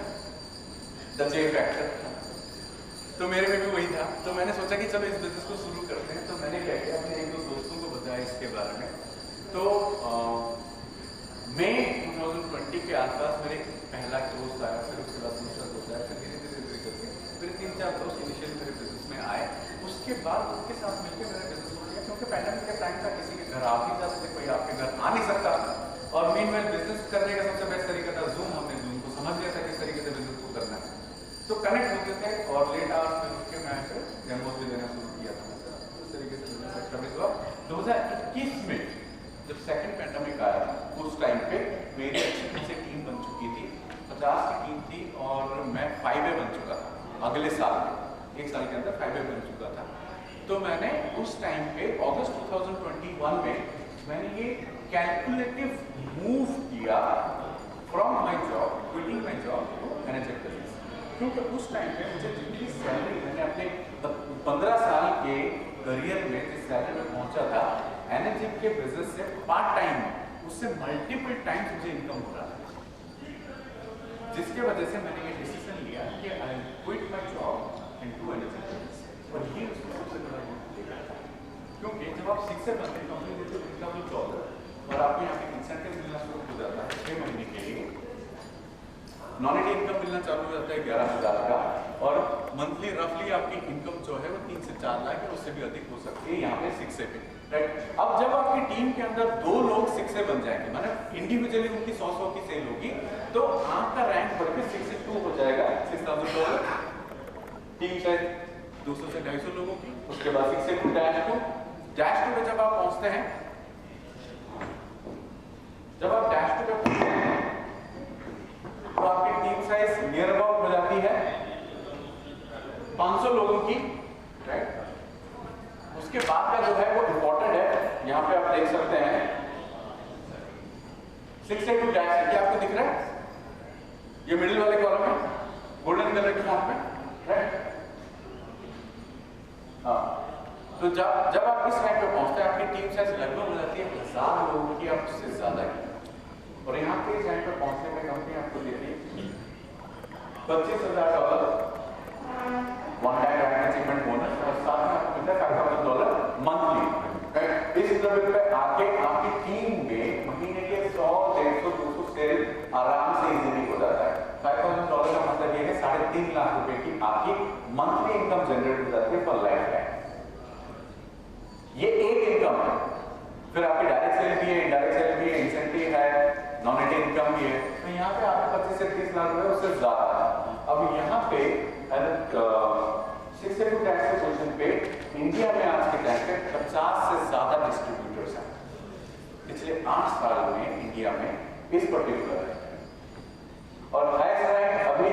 द जे फैक्टर। तो मेरे में भी वही था। तो मैंने सोचा कि चलो इस बिजनेस को शुरू करते हैं। तो मैंने क्या किया, अपने 1-2 दोस्तों को बताया इसके बारे में। तो मई 2020 के आसपास मेरे पहला दोस्त आया, फिर उसके बाद दूसरा दोस्त आया, फिर धीरे धीरे करके फिर 3-4 दोस्त इनिशियल मेरे बिजनेस में आए। उसके बाद उनके साथ मिलकर मेरा बिजनेस हो गया, क्योंकि पैंडेमिक का टाइम था, किसी के घर आप नहीं जा सकते, कोई आपके घर आ नहीं सकता। और मीनवाइल बिजनेस करने का सबसे बेस्ट तरीका था जूम। हमने जूम को समझ लिया था किस तरीके से बिजनेस को करना है, तो कनेक्ट होते थे और लेट आवर्स में रुक के मैं फिर डेमोस भी देना शुरू किया था। इस तरीके से बिजनेस एस्टैब्लिश हुआ। 2021 में जब सेकंड पैंडेमिक आया, उस टाइम पे मेरी अच्छी खासी टीम बन चुकी थी, 50 की टीम थी, और मैं 5A बन चुका था। अगले साल में 1 साल के अंदर 5A बन चुका था। तो मैंने उस टाइम पे अगस्त 2021 में मैंने ये कैलकुलेटिव मूव किया from my job, quitting my job to manager business. क्योंकि उस टाइम पे मुझे जितनी सैलरी मैंने अपने 15 साल के करियर में जिस सैलरी में पहुंचा था एनर्जी के बिजनेस से पार्ट टाइम, उससे मल्टीपल टाइम्स मुझे इनकम हो रहा था। जिसके वजह से मैंने ये डिसीजन लिया कि I quit my job and do energy business. और ये उसमें सबसे बड़ा देखा था, क्योंकि जब आप 6 से बनते कंपनी देते हो इनका जो जॉब है, और आपको यहाँ पे इंसेंटिव मिलना शुरू हो जाता है 6 महीने के लिए, नॉन-एडी इनकम मिलना चालू हो जाता है 11,000 का, और मंथली रफली आपकी इनकम जो है वो 3 से 4 लाख है, उससे भी अधिक हो सकती है यहाँ पे 6 पे। राइट, अब जब आपकी टीम के अंदर 2 लोग 6 से बन जाएंगे, मतलब इंडिविजुअली उनकी 100 की सेल होगी, तो आपका रैंक बढ़ के 6 से 2 हो जाएगा, $6,000। टीम शायद 200 से 250 लोगों की, उसके बाद 6 से 2 डैश टू पे जब आप पहुंचते हैं, तो आपकी टीम साइज नियर अबाउट हो जाती है 500 लोगों की। राइट, उसके बाद का जो है वो इंपॉर्टेंट है, यहाँ पे आप देख सकते हैं 6 से 2 डैश, क्या आपको दिख रहा है? ये मिडिल वाले कॉलम में गोल्डन कलर के फॉन्ट में। राइट, हाँ, तो जब आप इस रैंक पे पहुंचते हैं, आपकी टीम साइज लगभग हो जाती है 1000 लोगों की, आप उससे ज्यादा की। और यहाँ पे इस रैंक पे पहुंचने में कंपनी आपको देती है $25,000 one time rank achievement bonus, और साथ में आपको मिलता है $5,000 मंथली। इस लेवल पे आके आपकी टीम में महीने के 100-150-200 सेल आराम से इजीली हो जाता है। $5,000 का मतलब ये है 3.5 लाख रुपए की आपकी मंथली इनकम जनरेट हो जाती है फॉर लाइफ टाइम। ये एक इनकम है। फिर आपकी डायरेक्ट सेल भी है, इनडायरेक्ट सेल भी है, इंसेंटिव है, नॉन-एडी इनकम भी है। तो यहाँ पे आपको 25 से 30 लाख रुपए उससे ज्यादा है। अब यहाँ पे 6 से 2 टैक्स के पोजीशन पे इंडिया में आज के टाइम पे 50 से ज्यादा डिस्ट्रीब्यूटर्स हैं। पिछले 8 साल में इंडिया में इस पर्टिकुलर है, और हाईएस्ट रैंक अभी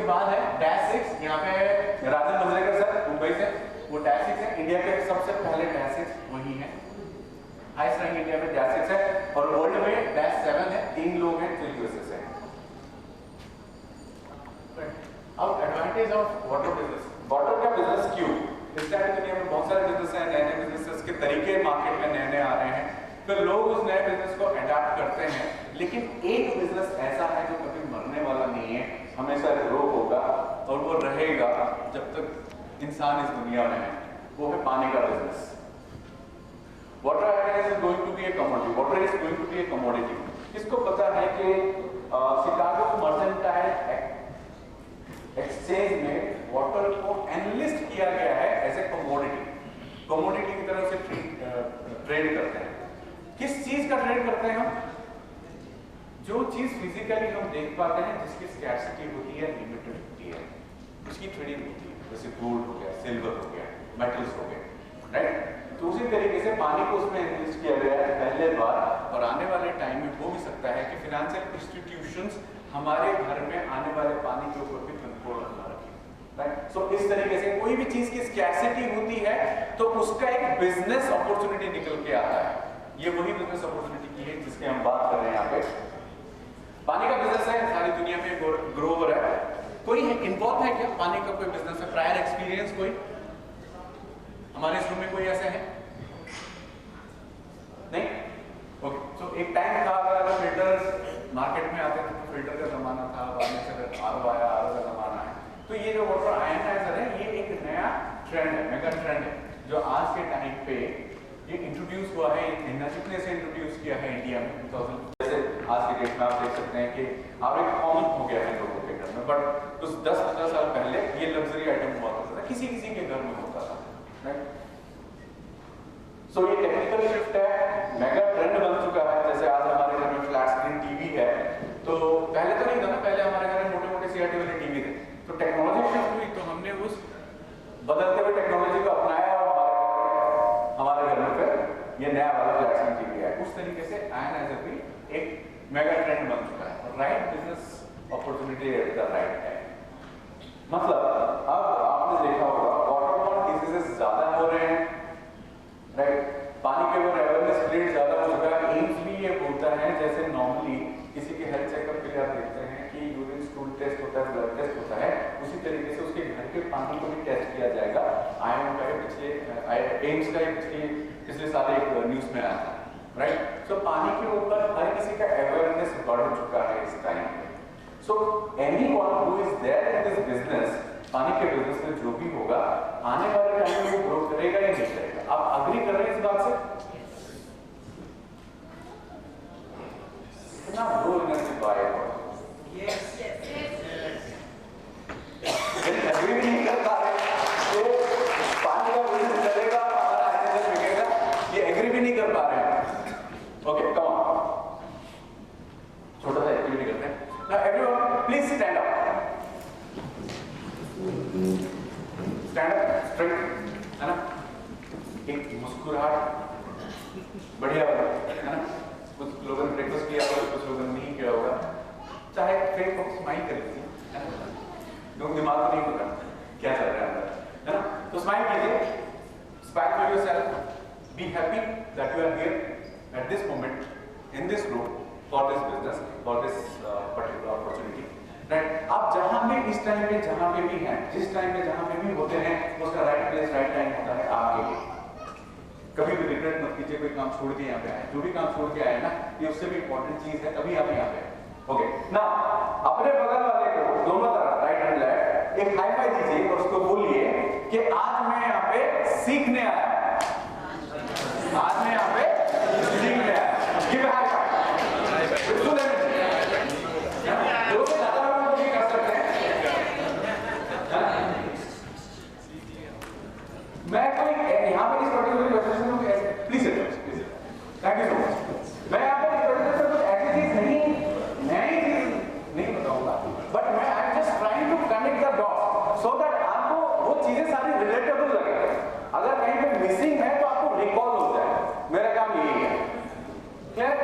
बाद है डैश 6, यहाँ पे राजन मंजरेकर सर मुंबई से, वो डैश 6 है। इंडिया के सबसे पहले डैश 6 वही है, हाईएस्ट रैंक इंडिया में डैश 6 है, और वर्ल्ड में डैश 7 है, 3 लोग हैं जो यूएसए से हैं। अब advantage of water business, water का बिजनेस क्यों? इस टाइम दुनिया में बहुत सारे बिजनेस हैं, नए नए बिजनेस के तरीके मार्केट में नए नए आ रहे हैं, फिर लोग उस नए बिजनेस को अडॉप्ट करते हैं, लेकिन एक बिजनेस ऐसा है जो कभी मरने वाला नहीं है, हमेशा ग्रो होगा और वो रहेगा जब तक इंसान इस दुनिया में है, वो है पानी का business. Water is going to be a commodity, water is going to be a commodity. किसको पता है कि शिकागो मर्केंटाइल एक्सचेंज में वाटर को एनलिस्ट किया गया है एज ए कमोडिटी की तरह से ट्रेड करते हैं। किस चीज का ट्रेड करते हैं हम? जो चीज फिजिकली हम देख पाते हैं, जिसकी स्कैर्सिटी होती है, लिमिटेड होती है, उसकी ट्रेडिंग होती है, जैसे गोल्ड हो गया, सिल्वर हो गया, मेटल्स हो गए, राइट? तो उसी तरीके से पानी को उसमें इन्वेस्ट किया गया है पहले बार, और आने वाले टाइम में हो भी सकता है कि फाइनेंशियल इंस्टीट्यूशंस हमारे घर में आने वाले पानी के ऊपर भी कंट्रोल करना रखें, राइट? सो इस तरीके से कोई भी चीज की स्कैर्सिटी होती है तो उसका एक बिजनेस अपॉर्चुनिटी निकल के आता है। ये वही बिजनेस अपॉर्चुनिटी की है जिसकी हम बात कर रहे हैं यहाँ पे। पानी का बिजनेस है, सारी दुनिया में ग्रो हो रहा है। कोई इन्वॉल्व है क्या पानी का कोई बिजनेस है? प्रायर एक्सपीरियंस कोई हमारे इस रूम में कोई ऐसे है? नहीं? ओके, सो एक टाइम था अगर फिल्टर्स मार्केट में आते थे तो फिल्टर का जमाना था, बाद में से आरओ आया, आरओ का जमाना है, तो ये जो वाटर आयनाइजर है ये एक नया ट्रेंड है, मेगा ट्रेंड है, जो आज के टाइम पे ये इंट्रोड्यूस हुआ है। कितने से इंट्रोड्यूस किया है इंडिया में 2000, जैसे आज के डेट में आप देख सकते हैं कि आप एक कॉमन हो गया है लोगों के घर में, बट कुछ 10-15 साल पहले ये लग्जरी आइटम हुआ करता था, किसी किसी के घर में होता था, राइट? सो ये टेक्निकल शिफ्ट है, मेगा ट्रेंड बन चुका है। जैसे आज हमारे घर में फ्लैट स्क्रीन टीवी है, तो पहले तो नहीं था ना, पहले हमारे घर में मोटे मोटे सीआरटी वाले टीवी थे, तो टेक्नोलॉजी शिफ्ट हुई तो हमने उस बदलते हुए टेक्नोलॉजी को अपनाया और हमारे घर में फिर ये नया वाला फ्लैट स्क्रीन टीवी है। उस तरीके से आयनाइजर भी एक मेगा ट्रेंड बन चुका है, right business opportunity at the right time. मतलब अब आपने देखा होगा वाटरबॉर्न डिजीजेस ज्यादा हो रहे हैं, राइट? पानी के ऊपर अवेयरनेस क्रिएट ज्यादा हो चुका है। एम्स भी ये बोलता है, जैसे नॉर्मली किसी के हेल्थ चेकअप के लिए आप देखते हैं कि यूरिन स्टूल टेस्ट होता है, ब्लड टेस्ट होता है, उसी तरीके से उसके घर के पानी को भी टेस्ट किया जाएगा। आयरन का पिछले एम्स का पिछले साल एक न्यूज में आया था, राइट? सो पानी के ऊपर हर किसी का अवेयरनेस बढ़ चुका है इस टाइम पे। So anyone who is there in this business, पानी के बिजनेस में जो भी होगा आने वाले टाइम में वो ग्रो करेगा या नहीं करेगा? आप अग्री कर रहे हैं इस बात से? कितना low energy by yes agree भी नहीं कर पा रहे तो पानी का बिजनेस चलेगा, हमारा एनर्जी बिकेगा, ये एग्री भी नहीं कर पा रहे हैं। ओके कम ऑन, छोटा सा एक्टिविटी करते हैं। Now everyone please stand up, stand up straight, है ना? एक मुस्कुराहट बढ़िया होगा, है ना? कुछ लोगों ने ब्रेकफास्ट किया होगा, कुछ लोगों ने नहीं किया होगा, चाहे फेस को स्माइल कर लीजिए, है ना? लोग दिमाग को नहीं होगा क्या चल रहा है अंदर, है ना? तो स्माइल कीजिए, smile for yourself, be happy that you are here at this moment in this room for this business, for this particular opportunity, right? आप जहां भी इस टाइम पे जहां पे भी हैं, जिस टाइम पे जहां पे भी होते हैं, उसका राइट प्लेस राइट टाइम होता है आपके लिए। कभी भी रिग्रेट मत कीजिए कोई काम छोड़ के यहाँ पे आए, जो भी काम छोड़ के आए ना, ये उससे भी इंपॉर्टेंट चीज है, तभी आप यहाँ पे। ओके ना, अपने बगल वाले को दोनों तरफ राइट एंड लेफ्ट एक हाई फाई दीजिए और उसको बोलिए कि आज मैं यहाँ पे सीखने आया, आज मैं यहाँ पे सीखने आया। Give a high five. मैं कोई यहाँ पर इस पर्टिकुलर प्रेजेंटेशन में ऐसे please thank you so much. मैं यहाँ पर इस प्रेजेंटेशन में कुछ ऐसी चीज नई चीज नहीं बताऊंगा, बट मैं I am just trying to connect the dots so that आपको वो चीजें सारी रिलेटेबल लगे। अगर कहीं पे मिसिंग है तो आपको रिकॉल हो जाए, मेरा काम यही है। क्लियर?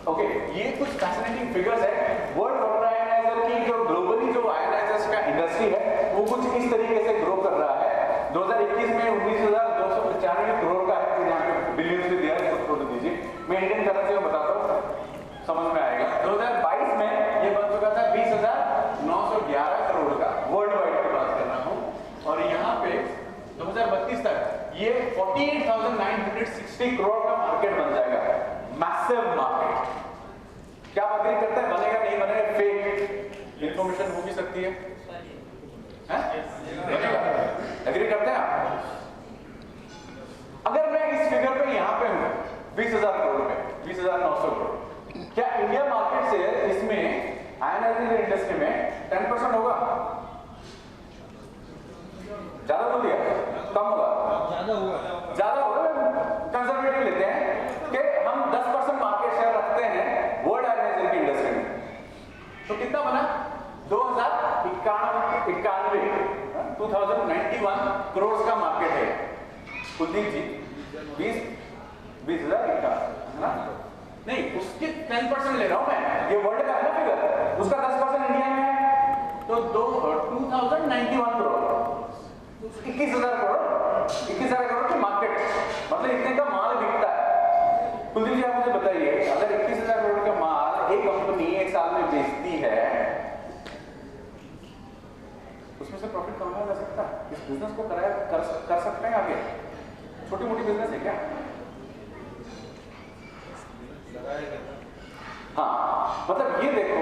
ओके, ये कुछ फैसिनेटिंग फिगर्स है। वर्ल्ड इंडियन करेंसी में बताता हूँ, समझ में आएगा। 2022 में ये बन चुका था 20,911 करोड़ का, वर्ल्ड वाइड की बात कर रहा हूँ। और यहाँ पे 2032 तक ये 48,960 करोड़ का मार्केट बन जाएगा, मैसिव मार्केट। क्या अग्री करता है, बनेगा नहीं बनेगा, फेक इंफॉर्मेशन हो भी सकती है, एग्री करते हैं आप? अगर मैं इस फिगर पे यहां पे हूं 20,000 करोड़ पे, 20,900 करोड़, क्या इंडिया मार्केट से इसमें आयरन एनर्जी इंडस्ट्री में 10% होगा? ज्यादा बोल दिया, कम होगा? ज्यादा होगा। कंजर्वेटिव लेते हैं कि हम 10% मार्केट शेयर रखते हैं वर्ल्ड आयरन एनर्जी की इंडस्ट्री में, तो कितना बना? 2091 करोड़ का मार्केट है। कुलदीप जी 20,000 है ना? नहीं, उसके 10% ले रहा हूं मैं, ये वर्ल्ड का है ना फिगर, उसका 10% इंडिया में है, तो 2091 करोड़, 21,000 करोड़, 21,000 करोड़ की मार्केट, मतलब इतने का माल बिकता है। कुलदीप जी आप मुझे बताइए, अगर 21,000 करोड़ का माल एक कंपनी एक साल में बेचती है, उसमें से प्रॉफिट कमाया जा सकता है? इस बिजनेस को कर सकते हैं आगे? छोटी मोटी बिजनेस है क्या? हाँ, मतलब ये देखो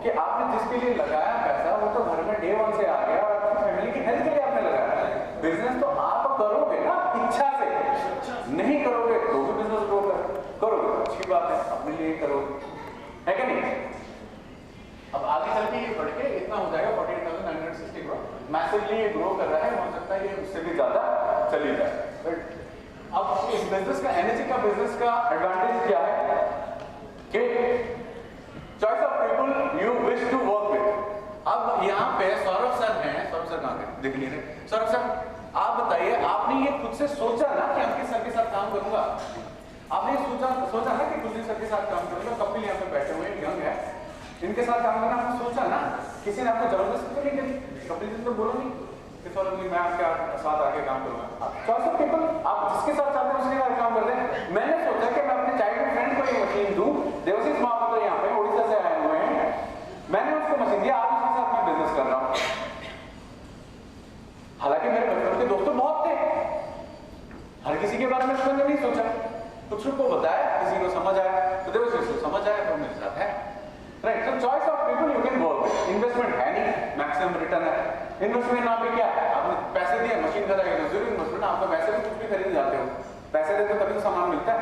कि आपने जिसके लिए लगाया पैसा वो तो घर में डे 1 से आ गया, और अपनी फैमिली की हेल्थ के लिए आपने लगाया। बिजनेस तो आप करोगे ना इच्छा से, नहीं करोगे तो भी बिजनेस ग्रो करोगे, अच्छी बात है, अपने लिए करोगे, है क्या नहीं? अब आगे चल के ये बढ़ के इतना हो जाएगा 48,960 करोड़, मैसिवली ये ग्रो कर रहा है, हो सकता है ये उससे भी ज्यादा चली जाए। अब इस बिजनेस का, एनर्जी का बिजनेस का एडवांटेज क्या है कि choice of people you wish to work with. अब यहाँ पे सौरभ सर हैं, सौरभ सर कहाँ गए, दिख नहीं रहे। सौरभ सर आप बताइए, आपने ये खुद से सोचा ना कि अंकित सर के साथ काम करूंगा? आपने सोचा ना कि कुलदीप सर के साथ काम करूंगा? कपिल यहाँ पे बैठे हुए यंग है, इनके साथ काम करना आपने सोचा ना? किसी ने आपको जबरदस्ती तो नहीं करी? कपिल जी तो बोलो नहीं कि सौरभ जी मैं आपके साथ आके काम करूंगा। चॉइस ऑफ पीपल, आप जिसके साथ चाहते हैं उसके साथ काम कर लें। मैंने सोचा कि मैं अपने चाइल्डहुड फ्रेंड को ये मशीन दूं, देवशीष महापात्र यहाँ पे उड़ीसा से आए हुए हैं, मैंने उसको मशीन दिया, आज उसके साथ मैं बिजनेस कर रहा हूँ। हालांकि मेरे बचपन के दोस्त तो बहुत थे, हर किसी के बारे में मैंने नहीं सोचा, कुछ को बताया, किसी को समझ आया तो देवशीष को समझ आया तो मेरे साथ है, राइट? तो choice of people you can work with. Investment है नहीं, मैक्सिमम रिटर्न है। इन्वेस्टमेंट ना भी क्या है, आपने पैसे दिए, मशीन खरीदेगा तो जरूर इन्वेस्टमेंट, आप तो वैसे भी कुछ भी खरीद जाते हो, पैसे देते हो तभी तो सामान मिलता है ना?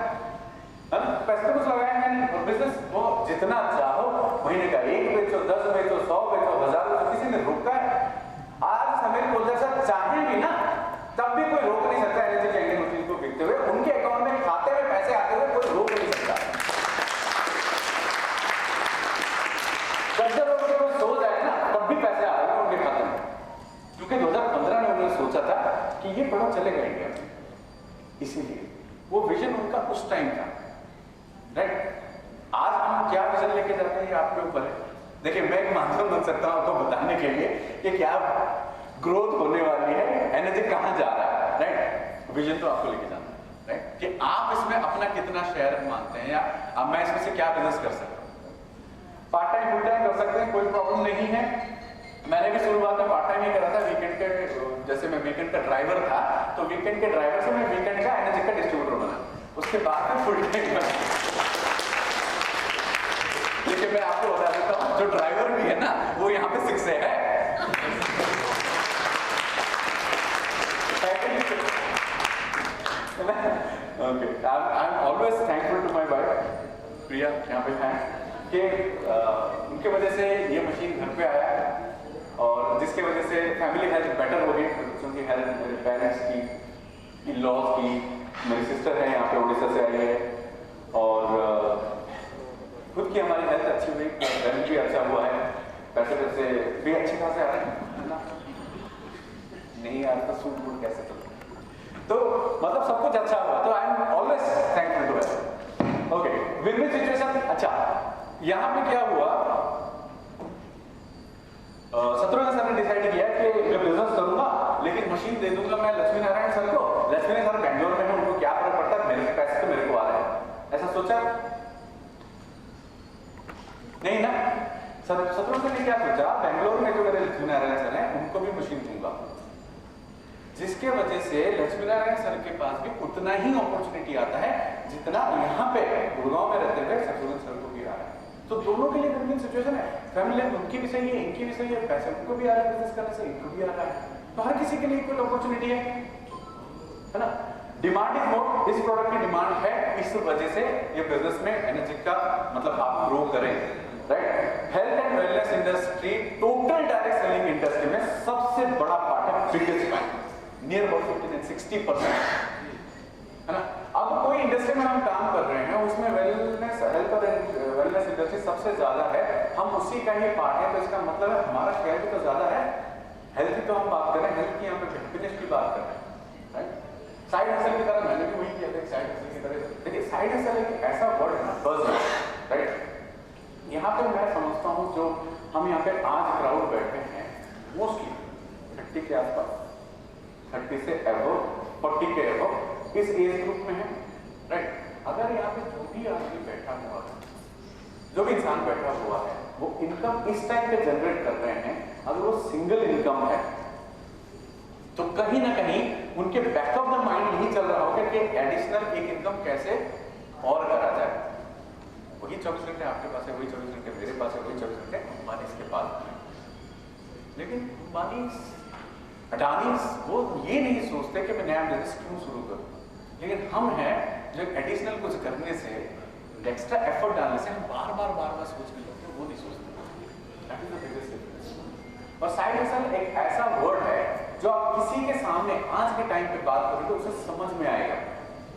पैसे तो कुछ लगाएंगे नहीं। और बिजनेस वो जितना चाहो, महीने का 1 बेचो, 10 बेचो, 100 बेचो, 1000 बेचो, किसी ने रोका है? आज समीर कोलजा सर चाहे भी ना, तब भी कोई रोक नहीं सकता एनर्जी कैंटीन मशीन को बिकते हुए, उनके अकाउंट में खाते में पैसे आते हुए कोई रोक नहीं सकता। सो जाए ना तब भी पैसे आ रहे हैं उनके खाते में, क्योंकि 2015 में उन्होंने सोचा था कि ये बड़ा चलेगा इंडिया में, इसीलिए वो विजन उनका उस टाइम था, राइट? आज हम क्या विजन लेके जाते हैं ये आपके ऊपर है। देखिए, मैं एक माध्यम बन सकता हूं आपको बताने के लिए कि क्या ग्रोथ होने वाली है, एनर्जी कहां जा रहा है, राइट? विजन तो आपको लेके जाना है, राइट? कि आप इसमें अपना कितना शेयर मानते हैं, या अब मैं इसमें से क्या बिजनेस कर सकता हूं। पार्ट टाइम फुल टाइम कर सकते हैं, कोई प्रॉब्लम नहीं है। मैंने भी शुरुआत में पार्ट टाइम ही करा था, वीकेंड के, जैसे मैं वीकेंड का ड्राइवर था, तो वीकेंड के ड्राइवर से मैं वीकेंड का एनर्जी का डिस्ट्रीब्यूटर बना, उसके बाद में फुल टाइम बना। लेकिन मैं आपको बता देता हूँ, जो ड्राइवर भी है ना वो यहाँ पे 6 से है। Okay, I'm always thankful to my wife, प्रिया यहाँ पे हैं, कि उनके वजह से ये मशीन घर पे आया है, और जिसके वजह से फैमिली हेल्थ बेटर हो गई, बच्चों की हेल्थ, मेरे पेरेंट्स की, इन-लॉज की, मेरी सिस्टर है यहाँ पे उड़ीसा से आई है, और खुद की हमारी हेल्थ अच्छी हुई, हेल्थ भी अच्छा हुआ है, पैसे भी अच्छे खासे आ रहे हैं ना? नहीं यार, तो सूट बूट कैसे चलता, तो मतलब सब कुछ अच्छा हुआ, तो I am always thankful to it. Okay, win win situation. अच्छा, यहाँ पे क्या हुआ, शत्रुघ्न सर ने डिसाइड किया कि मैं बिजनेस करूंगा, लेकिन मशीन दे दूंगा मैं लक्ष्मी नारायण सर को। लक्ष्मी नारायण सर बैंगलोर में है, उनको क्या फर्क पड़ता है, मेरे पैसे तो मेरे को आ रहे हैं, ऐसा सोचा। शत्रुघ्न ने क्या सोचा, बेंगलोर में जो मेरे लक्ष्मी नारायण सर हैं उनको भी मशीन दूंगा, जिसके वजह से लक्ष्मी नारायण सर के पास भी उतना ही अपॉर्चुनिटी आता है जितना यहाँ पे गुड़गांव में रहते हुए शत्रुघ्न सर को भी आ रहा है। तो दोनों के लिए विन-विन सिचुएशन है, फैमिली उनकी भी सही है, इनकी भी सही है, पैसे उनको भी आ रहा है बिजनेस करने से, इनको भी आ रहा है, तो हर किसी के लिए इक्वल अपॉर्चुनिटी है ना। डिमांड इज मोर, इस प्रोडक्ट की डिमांड है, इस वजह से ये बिजनेस में एनर्जी का मतलब आप ग्रो करें, right. Health and wellness industry total direct selling industry में सबसे बड़ा पार्ट है, बिगेस्ट पार्ट, नियर अबाउट 50-60%, है ना। अब कोई इंडस्ट्री में हम काम कर रहे हैं उसमें वेलनेस, हेल्थ और वेलनेस इंडस्ट्री सबसे ज्यादा है, हम उसी का ही पार्ट है, तो इसका मतलब है हमारा शेयर भी तो ज्यादा है। हेल्थ की तो हम बात कर रहे हैं, हेल्थ की यहाँ पे फिटनेस की बात कर रहे हैं, राइट। साइड हसल की तरह मैंने भी वही किया था, साइड हसल की तरह। देखिए साइड हसल एक ऐसा वर्ड है ना, बज़, राइट। यहाँ पे मैं समझता हूँ जो हम यहाँ पे आज क्राउड बैठे हैं मोस्टली 30 के आसपास, 30 से एबव, 40 के एबव इस एज ग्रुप में है, राइट। अगर यहाँ पे जो भी आदमी बैठा हुआ है, जो भी इंसान बैठा हुआ है, वो इनकम इस टाइम पे जनरेट कर रहे हैं, अगर वो सिंगल इनकम है तो कहीं ना कहीं उनके बैक ऑफ द माइंड यही चल रहा होगा कि एडिशनल एक इनकम कैसे और करा जाए। वही 24 घंटे आपके पास है, वही 24 घंटे मेरे पास है, वही 24 घंटे अंबानी के पास है, लेकिन अंबानी अडानी वो ये नहीं सोचते कि मैं नया बिजनेस क्यों शुरू करूं, लेकिन हम हैं जो एडिशनल कुछ करने से, एक्स्ट्रा एफर्ट डालने से हम बार बार सोच के लगते हैं, वो नहीं सोचते। That is the biggest difference. और साइड हसल एक ऐसा वर्ड है जो आप किसी के सामने आज के टाइम पे बात करें तो उसे समझ में आएगा,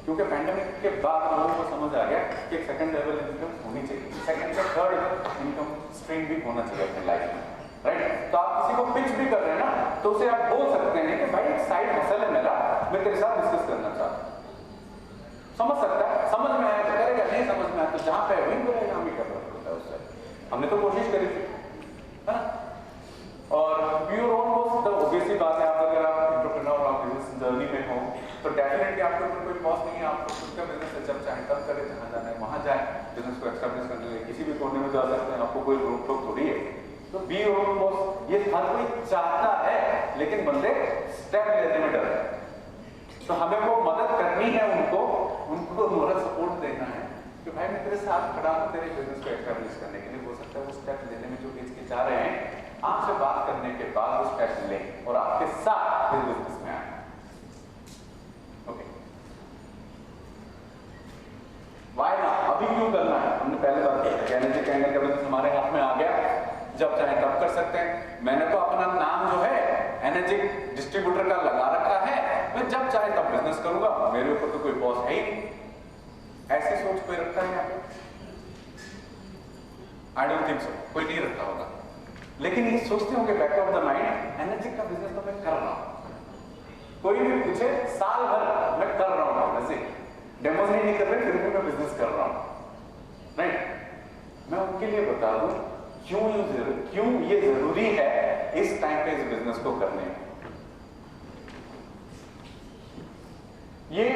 क्योंकि पैंडेमिक के बाद लोगों को समझ आ गया कि एक सेकंड लेवल इनकम होनी चाहिए, सेकंड से थर्ड इनकम स्ट्रीम भी होना चाहिए अपनी लाइफ में, राइट। तो आप किसी को पिच भी कर रहे हैं ना, तो उसे आप बोल सकते हैं कि भाई एक साइड हसल है मेरा, मैं तेरे साथ डिस्कस करना चाहता हूँ। समझ सकता है, समझ में आया तो करेगा, नहीं समझ में आया तो जहां पे वहीं करेगा, हम ही कर रहे होता है उससे। हमने तो कोशिश करी थी, है ना। और प्योर ओन वो तो ऑब्वियसली बात है, आप अगर आप एंटरप्रेन्योर और बिजनेस जर्नी में हो तो डेफिनेटली आपके ऊपर कोई कॉस्ट नहीं है, आपको खुद का बिजनेस है, जब चाहे तब करें, जहां जाना है वहां जाए, बिजनेस को एस्टैब्लिश करने के लिए किसी भी कोने में जा सकते हैं, आपको कोई रोक टोक थोड़ी है। तो बी ओन बॉस ये हर कोई चाहता है, लेकिन बंदे स्टेप लेने में डर है, तो हमें वो मदद करनी है, उनको मोरल सपोर्ट देना है कि भाई मैं तेरे साथ खड़ा हूं तेरे बिजनेस को एस्टैब्लिश करने के लिए। हो सकता है वो स्टेप लेने में जो हिचकिचा रहे हैं, आपसे बात करने के बाद वो स्टेप लें और आपके साथ इस बिजनेस में आए। ओके, वाई ना, अभी क्यों करना है, हमने पहले बात की कहने से कहने का बिजनेस हमारे हाथ में आ गया, जब चाहे तब कर सकते हैं। मैंने तो अपना नाम जो है एनर्जी डिस्ट्रीब्यूटर का लगा रखा है, मैं जब चाहे तब बिजनेस करूंगा, मेरे ऊपर तो कोई बॉस है ही नहीं। ऐसी सोच कोई रखता है यहाँ पे? आई डोंट थिंक सो, कोई नहीं रखता होगा। लेकिन ये सोचते होंगे back of the mind, energy का बिजनेस तो मैं कर रहा हूं। कोई भी पूछे साल भर मैं कर रहा हूं, वैसे डेमोन्स्ट्रेट नहीं कर रहे, फिर भी मैं बिजनेस कर रहा हूं, राइट। मैं उनके लिए बता दूं क्यों ये जरूरी है इस टाइम पे इस बिजनेस को करने में। ये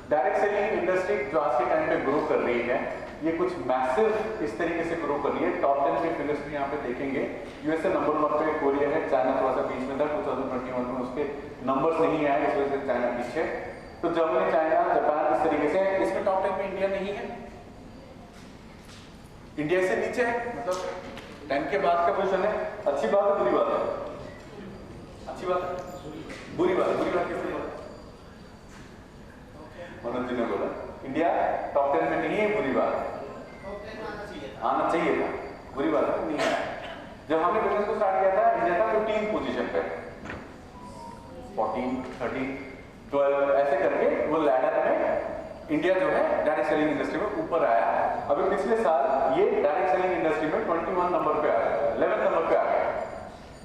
डायरेक्ट सेलिंग इंडस्ट्री जो आज के टाइम पे ग्रो कर रही है, ये कुछ मैसिव इस तरीके से ग्रो कर रही है। टॉप 10 के फिगर्स भी यहाँ पे देखेंगे, यूएसए नंबर 1 पे, कोरिया है, चाइना थोड़ा सा बीच में था, 2021 में उसके नंबर्स नहीं आए, इस वजह से चाइना पीछे। तो जर्मनी, चाइना, जापान इस तरीके से, इसमें टॉप 10 में इंडिया नहीं है, इंडिया से नीचे है, मतलब 10 के बाद का पोजीशन है। अच्छी बात है, बुरी बात है? अच्छी बात है, बुरी बात है? बुरी बात किसने बोला? मनोज जी ने बोला इंडिया टॉप 10 में नहीं है, बुरी बात है, आना चाहिए था, बुरी बात है नहीं है। जब हमने बिजनेस को स्टार्ट किया था, इंडिया था 15 पोजीशन पे, 14, 13, 12 ऐसे करके वो लैडर में इंडिया जो है डायरेक्ट सेलिंग इंडस्ट्री में ऊपर आया। अभी पिछले साल ये डायरेक्ट सेलिंग इंडस्ट्री में 21 नंबर पे आ गया, 11 नंबर पे आ गया,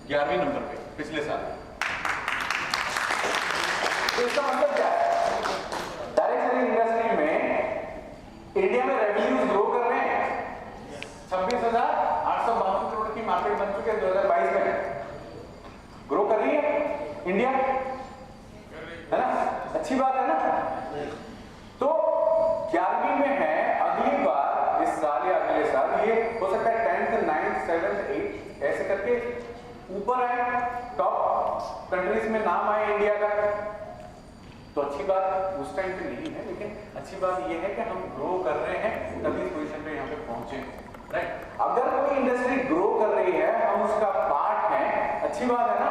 11वें नंबर पे पिछले साल। तो इसका मतलब क्या है? डायरेक्ट सेलिंग इंडस्ट्री में इंडिया में रेवेन्यूज ग्रो कर रहे हैं, 26,852 करोड़ की मार्केट बन चुकी है 2022 में, ग्रो कर रही है इंडिया, है ना? अच्छी बात है ना? तो 11वीं में है, अगली बार इस साल या अगले साल ये हो सकता है 10th, 9th करके ऊपर आए, टॉप कंट्रीज में नाम आए इंडिया का, तो अच्छी बात उस टाइम पे नहीं है, लेकिन अच्छी बात यह है कि हम ग्रो कर रहे हैं तभी इस पोजीशन पे यहाँ पे पहुंचे, राइट। अगर कोई इंडस्ट्री ग्रो कर रही है, हम उसका पार्ट हैं, अच्छी बात है ना।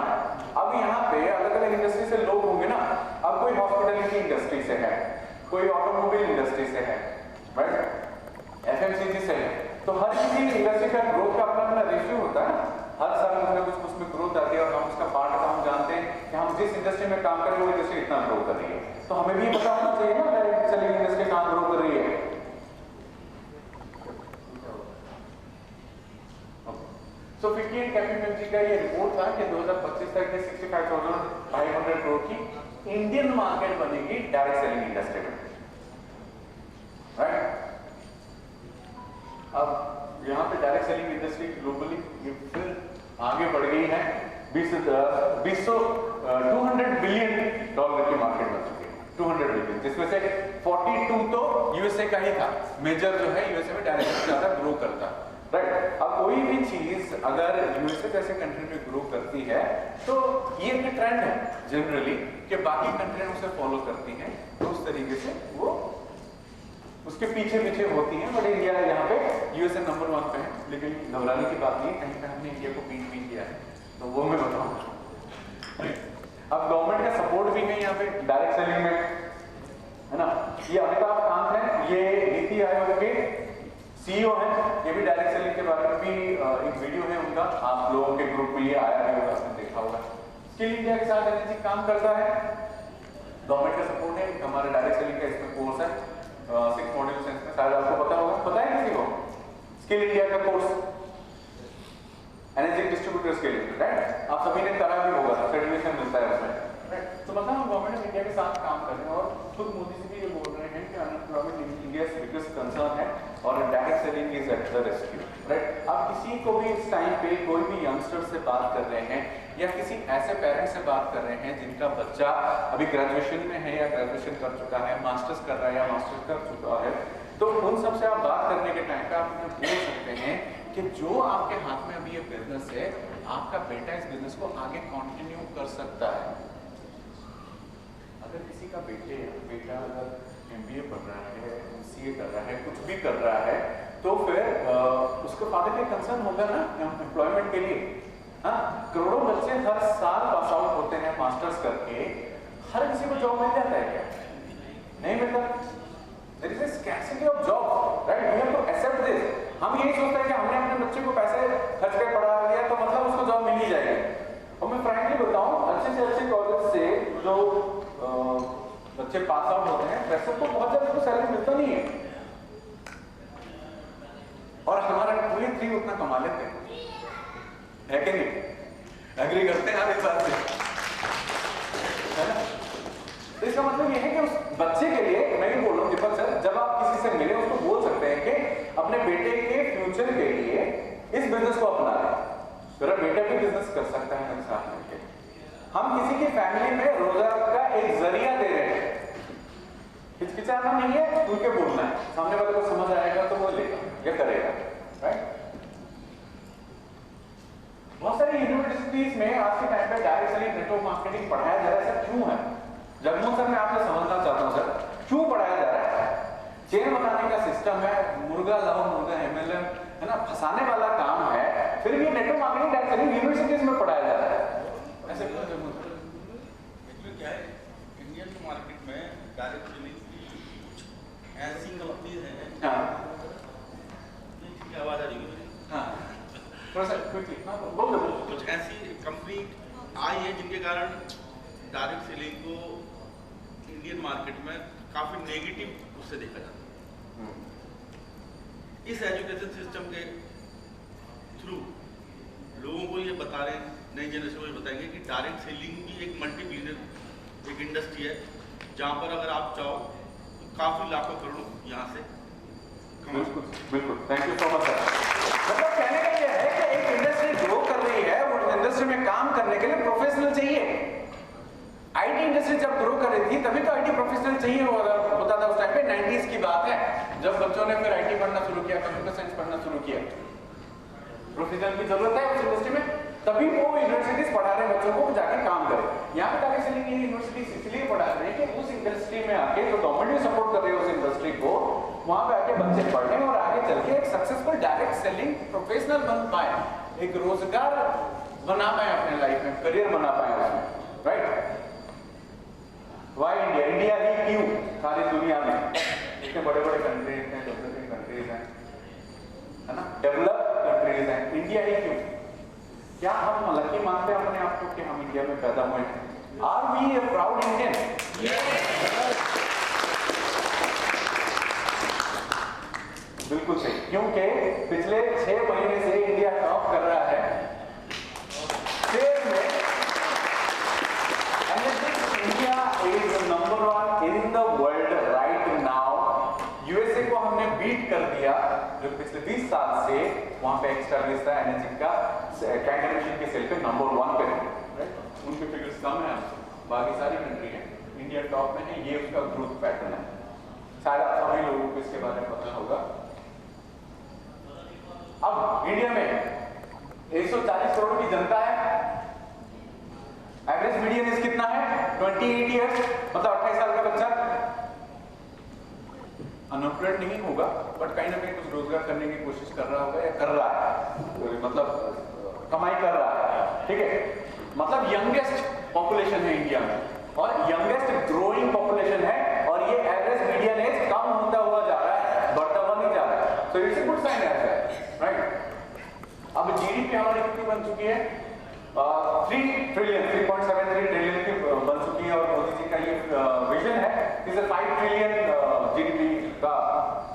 अब यहाँ पे अलग अलग इंडस्ट्री से लोग होंगे ना, अब कोई हॉस्पिटलिटी इंडस्ट्री से है, कोई ऑटोमोबाइल इंडस्ट्री से है, राइट, FMCG से है, तो हर किसी इंडस्ट्री का ग्रोथ का अपना अपना रेशियो होता है। हर साल कुछ उसमें ग्रोथ आती है और हम उसका पार्ट का हम जानते हैं कि हम जिस इंडस्ट्री में काम कर रहे हैं वो इंडस्ट्री इतना ग्रो कर रही है, तो हमें भी ये पता होना चाहिए ना डायरेक्ट सेलिंग इंडस्ट्री कहाँ ग्रो कर रही है। सो फिक्की एंड कैपिटल का ये रिपोर्ट था कि 2025 तक 65,500 करोड़ की इंडियन मार्केट बनेगी डायरेक्ट सेलिंग इंडस्ट्री में, राइट। अब यहाँ पे डायरेक्ट सेलिंग इंडस्ट्री ग्लोबली ये फिर आगे बढ़ गई है, 200 बिलियन डॉलर की मार्केट बन चुकी है, 200 बिलियन, जिसमें से 42 तो यूएसए का ही था, मेजर जो है यूएसए में डायरेक्ट ज्यादा ग्रो करता, राइट। अब कोई भी चीज अगर यूएसए जैसे कंट्री में ग्रो करती है तो ये एक ट्रेंड है जनरली कि बाकी कंट्री उसे फॉलो करती हैं, तो उस तरीके से वो उसके पीछे पीछे होती हैं। बट इंडिया यहाँ पे यूएसए नंबर 1 पे है, लेकिन घबराने की बात नहीं, कहीं पे हमने इंडिया को बीट भी किया है, तो वो मैं बताऊँ। अब गवर्नमेंट का सपोर्ट भी है यहाँ पे डायरेक्ट सेलिंग में, है ना। ये अमिताभ कांत है, ये नीति आयोग के CEO हैं, ये भी डायरेक्ट सेलिंग के बारे में भी एक वीडियो है उनका, आप लोगों के ग्रुप में ये आया भी होगा, आपने देखा होगा। स्किल इंडिया के साथ एनर्जी काम करता है, गवर्नमेंट का सपोर्ट है, हमारे डायरेक्ट सेलिंग का इसमें कोर्स है, 6 मॉड्यूल्स हैं इसमें, शायद आपको पता होगा, पता है किसी को स्किल इंडिया का कोर्स, एनर्जी डिस्ट्रीब्यूटर्स के लिए, राइट। आप सभी ने करा भी होगा, सर्टिफिकेशन मिलता है उसमें, राइट। तो मतलब हम गवर्नमेंट ऑफ इंडिया के साथ काम कर रहे हैं और खुद मोदी जी भी ये बोल रहे हैं कि अनएम्प्लॉयमेंट इंडिया बिगेस्ट कंसर्न है और direct selling is at the rescue, right. आप किसी को भी इस टाइम पे कोई भी यंगस्टर से बात कर रहे हैं या किसी ऐसे पेरेंट्स से बात कर रहे हैं जिनका बच्चा अभी ग्रेजुएशन में है या ग्रेजुएशन कर चुका है, मास्टर्स कर रहा है या मास्टर्स कर चुका है, तो उन सबसे आप बात करने के टाइम पे आप उन्हें बोल सकते हैं कि जो आपके हाथ में अभी ये बिजनेस है, आपका बेटा इस बिजनेस को आगे कंटिन्यू कर सकता है। अगर किसी का बेटा अगर MBA पढ़ रहा है, MCA कर रहा है, कुछ भी कर रहा है, तो फिर उसके फादर के कंसर्न होगा ना एम्प्लॉयमेंट के लिए। हाँ, करोड़ों बच्चे हर साल पास आउट होते हैं मास्टर्स करके, हर किसी को जॉब मिल जाता है क्या? नहीं मिलता। There is a scarcity of jobs, right? We have to accept this. हम यही सोचते हैं कि हमने अपने बच्चे को पैसे खर्च कर पढ़ा दिया तो मतलब उसको जॉब मिल ही जाएगी। और मैं फ्रैंकली बताऊं, अच्छे से अच्छे कॉलेज से जो बच्चे पास आउट होते हैं, वैसे तो बहुत ज्यादा तो सैलरी मिलता नहीं है, और हमारा 2-3 उतना कमा लेते हैं, है कि नहीं? एग्री करते हैं आप इस बात से, है ना? तो इसका मतलब यह है कि उस बच्चे के लिए, मैं ही बोल रहा हूँ दीपक सर, जब आप किसी से मिले उसको बोल सकते हैं कि अपने बेटे के फ्यूचर के लिए इस बिजनेस को अपना लें, मेरा बेटा भी बिजनेस कर सकता है मेरे साथ मिलकर। हम किसी की फैमिली में रोजगार का एक जरिया दे रहे हैं, हिचकिचाना नहीं है, उनके बोलना है, सामने वाले को समझ आएगा तो वो लेगा या करेगा, राइट। बहुत सारी यूनिवर्सिटीज में आज के टाइम पे डायरेक्ट सेलिंग, नेटवर्क मार्केटिंग पढ़ाया जा रहा है। ऐसा क्यों है? जगमोहन सर, मैं आपसे समझना चाहता हूं सर, क्यों पढ़ाया जा रहा है? चेन बनाने का सिस्टम है, मुर्गा लाओ मुर्गा MLM, है ना, फंसाने वाला काम है, फिर भी network marketing direct selling universities में पढ़ाया जा रहा है। ऐसे क्यों जगमोहन सर? एक्चुअली क्या है, इंडियन मार्केट में डायरेक्ट सेलिंग की ऐसी कंपनीज हैं, हाँ, आवाज आ रही है, हाँ, थोड़ा सा क्विकली बोल दो। कुछ ऐसी कंपनी आई है जिनके कारण डायरेक्ट सेलिंग को इंडियन मार्केट में काफी नेगेटिव उससे देखा जाता है। इस एजुकेशन सिस्टम के थ्रू लोगों को ये बता रहे हैं, नई जनरेशन को ये बताएंगे कि डायरेक्ट सेलिंग भी एक मल्टी बिलियन एक इंडस्ट्री है, जहाँ पर अगर आप चाहो तो काफी लाखों करोड़ यहाँ से बिल्कुल बिल्कुल, thank you so much sir. मतलब कहने का ये है कि एक इंडस्ट्री ग्रो कर रही है, उस इंडस्ट्री में काम करने के लिए प्रोफेशनल चाहिए। आईटी इंडस्ट्री जब ग्रो कर रही थी तभी तो आईटी प्रोफेशनल चाहिए होता था। उस टाइम पे 90s की बात है, जब बच्चों ने फिर आईटी पढ़ना शुरू किया, कंप्यूटर साइंस पढ़ना शुरू किया। प्रोफेशनल की जरूरत है उस इंडस्ट्री में। तभी वो यूनिवर्सिटीज पढ़ा रहे बच्चों को जाके काम करें। यहाँ पे डायरेक्ट सेलिंग ये यूनिवर्सिटीज इसलिए पढ़ा रहे हैं कि उस इंडस्ट्री में आके जो गवर्नमेंट भी सपोर्ट कर रही है उस इंडस्ट्री को, वहां पे आके बच्चे पढ़ने और आगे चल के एक सक्सेसफुल डायरेक्ट सेलिंग प्रोफेशनल बन पाए, एक रोजगार बना पाए अपने लाइफ में, करियर बना पाए उसमें, राइट। वाई इंडिया, इंडिया ही क्यों सारी दुनिया में, इतने बड़े बड़े कंट्रीज हैं, डेवलपिंग कंट्रीज हैं, है ना, डेवलप कंट्रीज हैं, इंडिया ही क्यों? क्या हम लकी मानते हैं अपने आप को कि हम इंडिया में पैदा हुए हैं? Are we a proud Indian? बिल्कुल सही, क्योंकि पिछले 6 महीने से इंडिया टॉप कर रहा है सेल्स में। India is number 1 in the world right now. USA को हमने बीट कर दिया जो पिछले 20 साल से वहां पे एक्स्टर्नल था एनर्जी का कैंगन मशीन के सेल पे नंबर 1 पे है, राइट। उनके फिगर्स कम है, बाकी सारी कंट्री है, इंडिया टॉप में है। ये उसका ग्रोथ पैटर्न है, शायद आप सभी लोगों को इसके बारे में पता होगा। अब इंडिया में 140 करोड़ की जनता है, एवरेज मीडियम एज कितना है? 28 इयर्स, मतलब 28 साल का बच्चा अनएम्प्लॉयड नहीं होगा, बट कहीं ना कहीं कुछ रोजगार करने की कोशिश कर रहा होगा या कर रहा है, मतलब कमाई कर रहा है, ठीक है। मतलब यंगेस्ट पॉपुलेशन है इंडिया में और यंगेस्ट ग्रोइंग पॉपुलेशन है, और ये एवरेज मीडियम एज कम होता हुआ जा रहा है, बढ़ता हुआ नहीं जा रहा है। So it's a good sign है, राइट। अब जीडीपी हमारी कितनी बन चुकी है? 3 ट्रिलियन, 3.73 ट्रिलियन की बन चुकी है, और मोदी जी का ये विजन है कि 5 ट्रिलियन जीडीपी का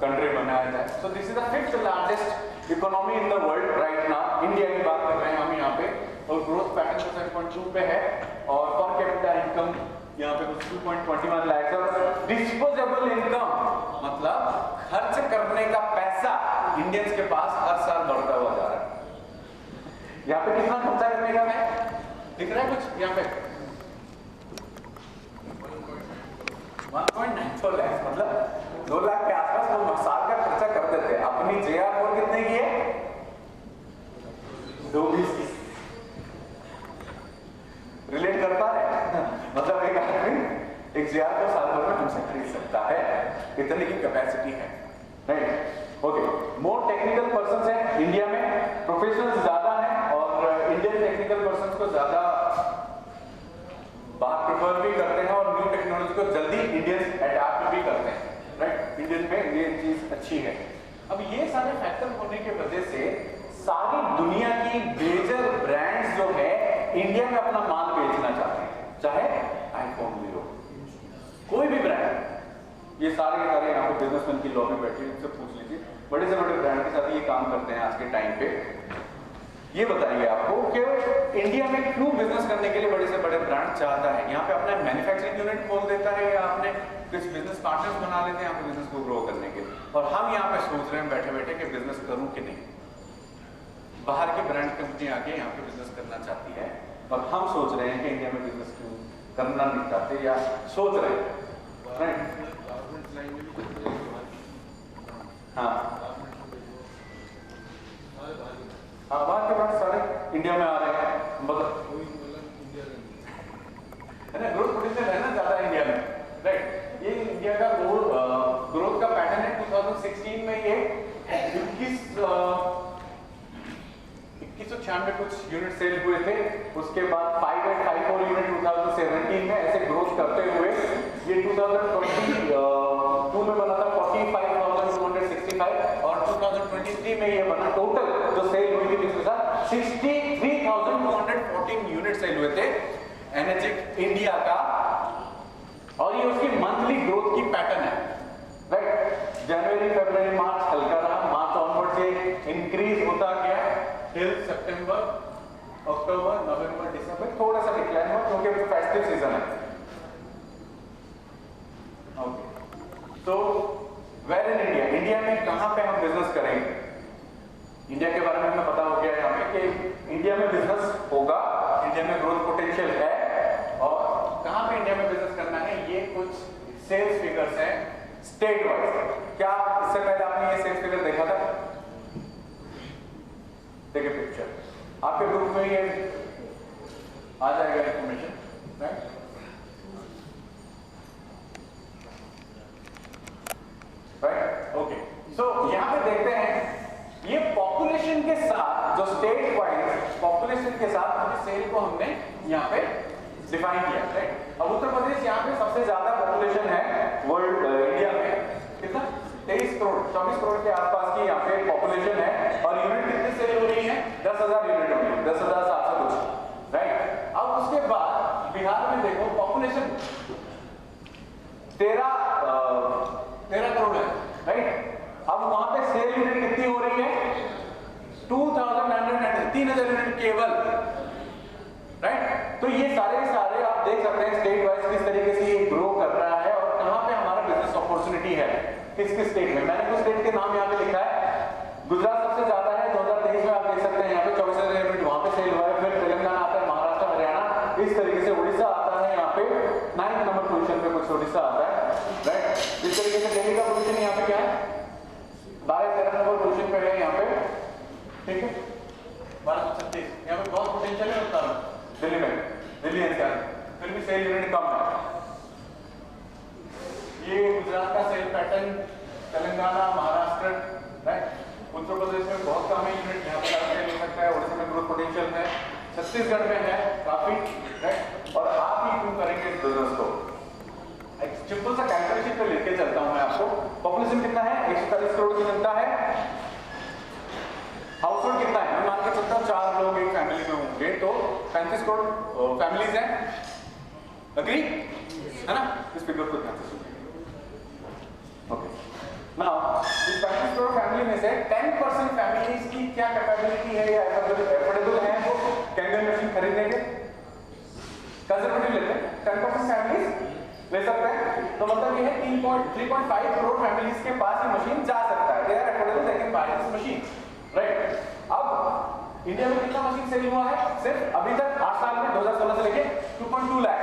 कंट्री बनाया जाए। So this is the 5th largest economy in the world right now. India की बात कर रहे हैं हम यहाँ पे, और ग्रोथ पैटर्न 7.2 पे है, और पर कैपिटा इनकम यहाँ पे कुछ 2.21 लाख, और डिस्पोजेबल इनकम मतलब खर्च करने का पैसा इंडियंस के पास हर साल बढ़ता हुआ जा रहा है। यहाँ पे कितना खर्चा करने का है दिख रहा है कुछ? यहाँ पे 1.94 लाख, मतलब 2 लाख के आसपास वो साल का खर्चा कर देते हैं। अपनी JR4 कितने की है? 220 की। रिलेट कर पा रहे? मतलब एक आदमी एक JR4 साल भर में हमसे खरीद सकता है, इतने की कैपेसिटी है, right. Okay, more technical person है इंडिया में, प्रोफेशनल्स ज्यादा हैं, और इंडियन टेक्निकल पर्सन को ज्यादा बाहर प्रेफर भी करते हैं, और न्यू टेक्नोलॉजी को जल्दी इंडियंस अडॉप्ट भी करते हैं, राइट। इंडियन में ये चीज अच्छी है। अब ये सारे फैक्टर होने की वजह से सारी दुनिया की मेजर ब्रांड्स जो है इंडिया में अपना माल बेचना चाहते हैं, चाहे आईफोन भी हो, कोई भी ब्रांड। ये सारे यहाँ पे बिजनेसमैन की लॉ में बैठे, उनसे पूछ लीजिए, बड़े से बड़े ब्रांड के साथ ये काम करते हैं आज के टाइम पे। ये बताइए आपको कि इंडिया में क्यों बिजनेस करने के लिए बड़े से बड़े ब्रांड चाहता है? यहाँ पे अपना मैन्युफैक्चरिंग यूनिट खोल देता है, या आपने कुछ बिजनेस पार्टनर्स बना लेते हैं यहाँ पे बिजनेस को ग्रो करने के लिए, और हम यहाँ पे सोच रहे हैं बैठे बैठे कि बिजनेस करूं कि नहीं। बाहर की ब्रांड कंपनी आके यहाँ पे बिजनेस करना चाहती है, और हम सोच रहे हैं कि इंडिया में बिजनेस क्यों करना नहीं चाहते, या सोच रहे हैं, राइट। हाँ, बाहर के ब्रांड सारे इंडिया में आ रहे हैं, मतलब है ना, ग्रोथ पोटेंशियल है ना ज्यादा इंडिया में, राइट। ये इंडिया का ग्रोथ का पैटर्न है। 2016 में ये 2196 कुछ यूनिट सेल हुए थे, उसके बाद 5854 यूनिट 2017 में, ऐसे ग्रोथ करते हुए ये 2022 में बना था 45,265, और 2023 में ये बना, टोटल जो सेल हुई थी पिछले साल 63,214 यूनिट सेल हुए थे एनर्जिक इंडिया का, और ये उसकी मंथली ग्रोथ की पैटर्न है, राइट। जनवरी, फरवरी, मार्च हल्का रहा, मार्च ऑनवर्ड से इंक्रीज होता गया, टिल सितंबर, अक्टूबर, नवंबर, दिसंबर थोड़ा सा डिक्लाइन हुआ क्योंकि फेस्टिव सीजन है। ओके, तो वेयर इन इंडिया, इंडिया में कहां पे हम बिजनेस करेंगे? इंडिया के बारे में हमें पता हो गया यहाँ पे कि इंडिया में बिजनेस होगा, इंडिया में ग्रोथ पोटेंशियल है, और कहां पे इंडिया में बिजनेस करना है, ये कुछ सेल्स फिगर्स हैं स्टेट वाइज। क्या इससे पहले आपने ये सेल्स फिगर देखा था? देखिए पिक्चर, आपके ग्रुप में ये आ जाएगा information, right? Right, okay. So यहां पे देखते हैं ये पॉपुलेशन के साथ, जो स्टेट वाइज पॉपुलेशन के साथ सेल को हमने यहाँ पे डिफाइन किया, राइट? अब उत्तर प्रदेश यहाँ पे सबसे ज्यादा पॉपुलेशन है वर्ल्ड इंडिया में, कितना? 23 करोड़ 24 करोड़ के आसपास की यहाँ पे पॉपुलेशन है, और यूनिट कितनी सेल हो रही है? 10,000 यूनिट हो रही है, 10,700 कुछ, राइट? अब उसके बाद बिहार में देखो पॉपुलेशन 13 करोड़ है, राइट? अब वहां पे सेल यूनिट कितनी हो रही है? 3,000 यूनिट केवल, राइट? तो ये सारे आप देख सकते हैं स्टेट वाइज किस तरीके से ये ग्रो कर रहा है और कहां पे हमारा बिजनेस अपॉर्चुनिटी है, किस स्टेट में। मैंने कुछ स्टेट के नाम यहाँ पे लिखा है। गुजरात सबसे ज्यादा है, 2023 में आप देख सकते हैं यहाँ पे 24,000 यूनिट वहां पे सेल हुआ है। फिर तेलंगाना आता है, महाराष्ट्र, हरियाणा, इस तरीके से उड़ीसा आता है यहाँ पे 9th नंबर पोजीशन पे, कुछ उड़ीसा आता है, राइट? इस तरीके से दिल्ली का पोजीशन यहाँ पे क्या है? 12-13 नंबर पोजीशन पे है यहाँ पे, ठीक है? 1236 यहाँ पे बहुत पोटेंशियल है बता रहा हूँ दिल्ली में, दिल्ली एनसीआर, फिर भी सेल यूनिट कम है। ये गुजरात का sale pattern, Telangana, Maharashtra, right? Uttar Pradesh में बहुत कम है यूनिट, यहाँ पे सेल हो सकता है, उड़ीसा में ग्रोथ पोटेंशियल है, छत्तीसगढ़ में है काफी, राइट? और आप ही क्यों करेंगे इस बिजनेस को? एक सिंपल सा कैलकुलेशन पे लेके चलता हूं मैं आपको। पॉपुलेशन कितना है? 140 करोड़ की जनता है। हाउस होल्ड कितना है? मैं मान के चलता हूं 4 लोग एक फैमिली में होंगे, तो 35 करोड़ फैमिलीज हैं, अग्री है ना? इस फिगर को ध्यान से सुनिए, ओके? नाउ इस 35 करोड़ फैमिली में से 10% फैमिलीज की क्या कैपेबिलिटी है या एफोर्डेबल है वो कैंगन मशीन खरीदने के? कंजर्वेटिव लेते हैं, 10% फैमिलीज ले सकते हैं, तो मतलब ये है 3.5 करोड़ फैमिलीज के पास ये मशीन जा सकता है। They are affordable, they can buy this machine, right? अब इंडिया में कितना मशीन सेल हुआ है? सिर्फ अभी तक 8 साल में 2016 से लेके 2.2 लाख।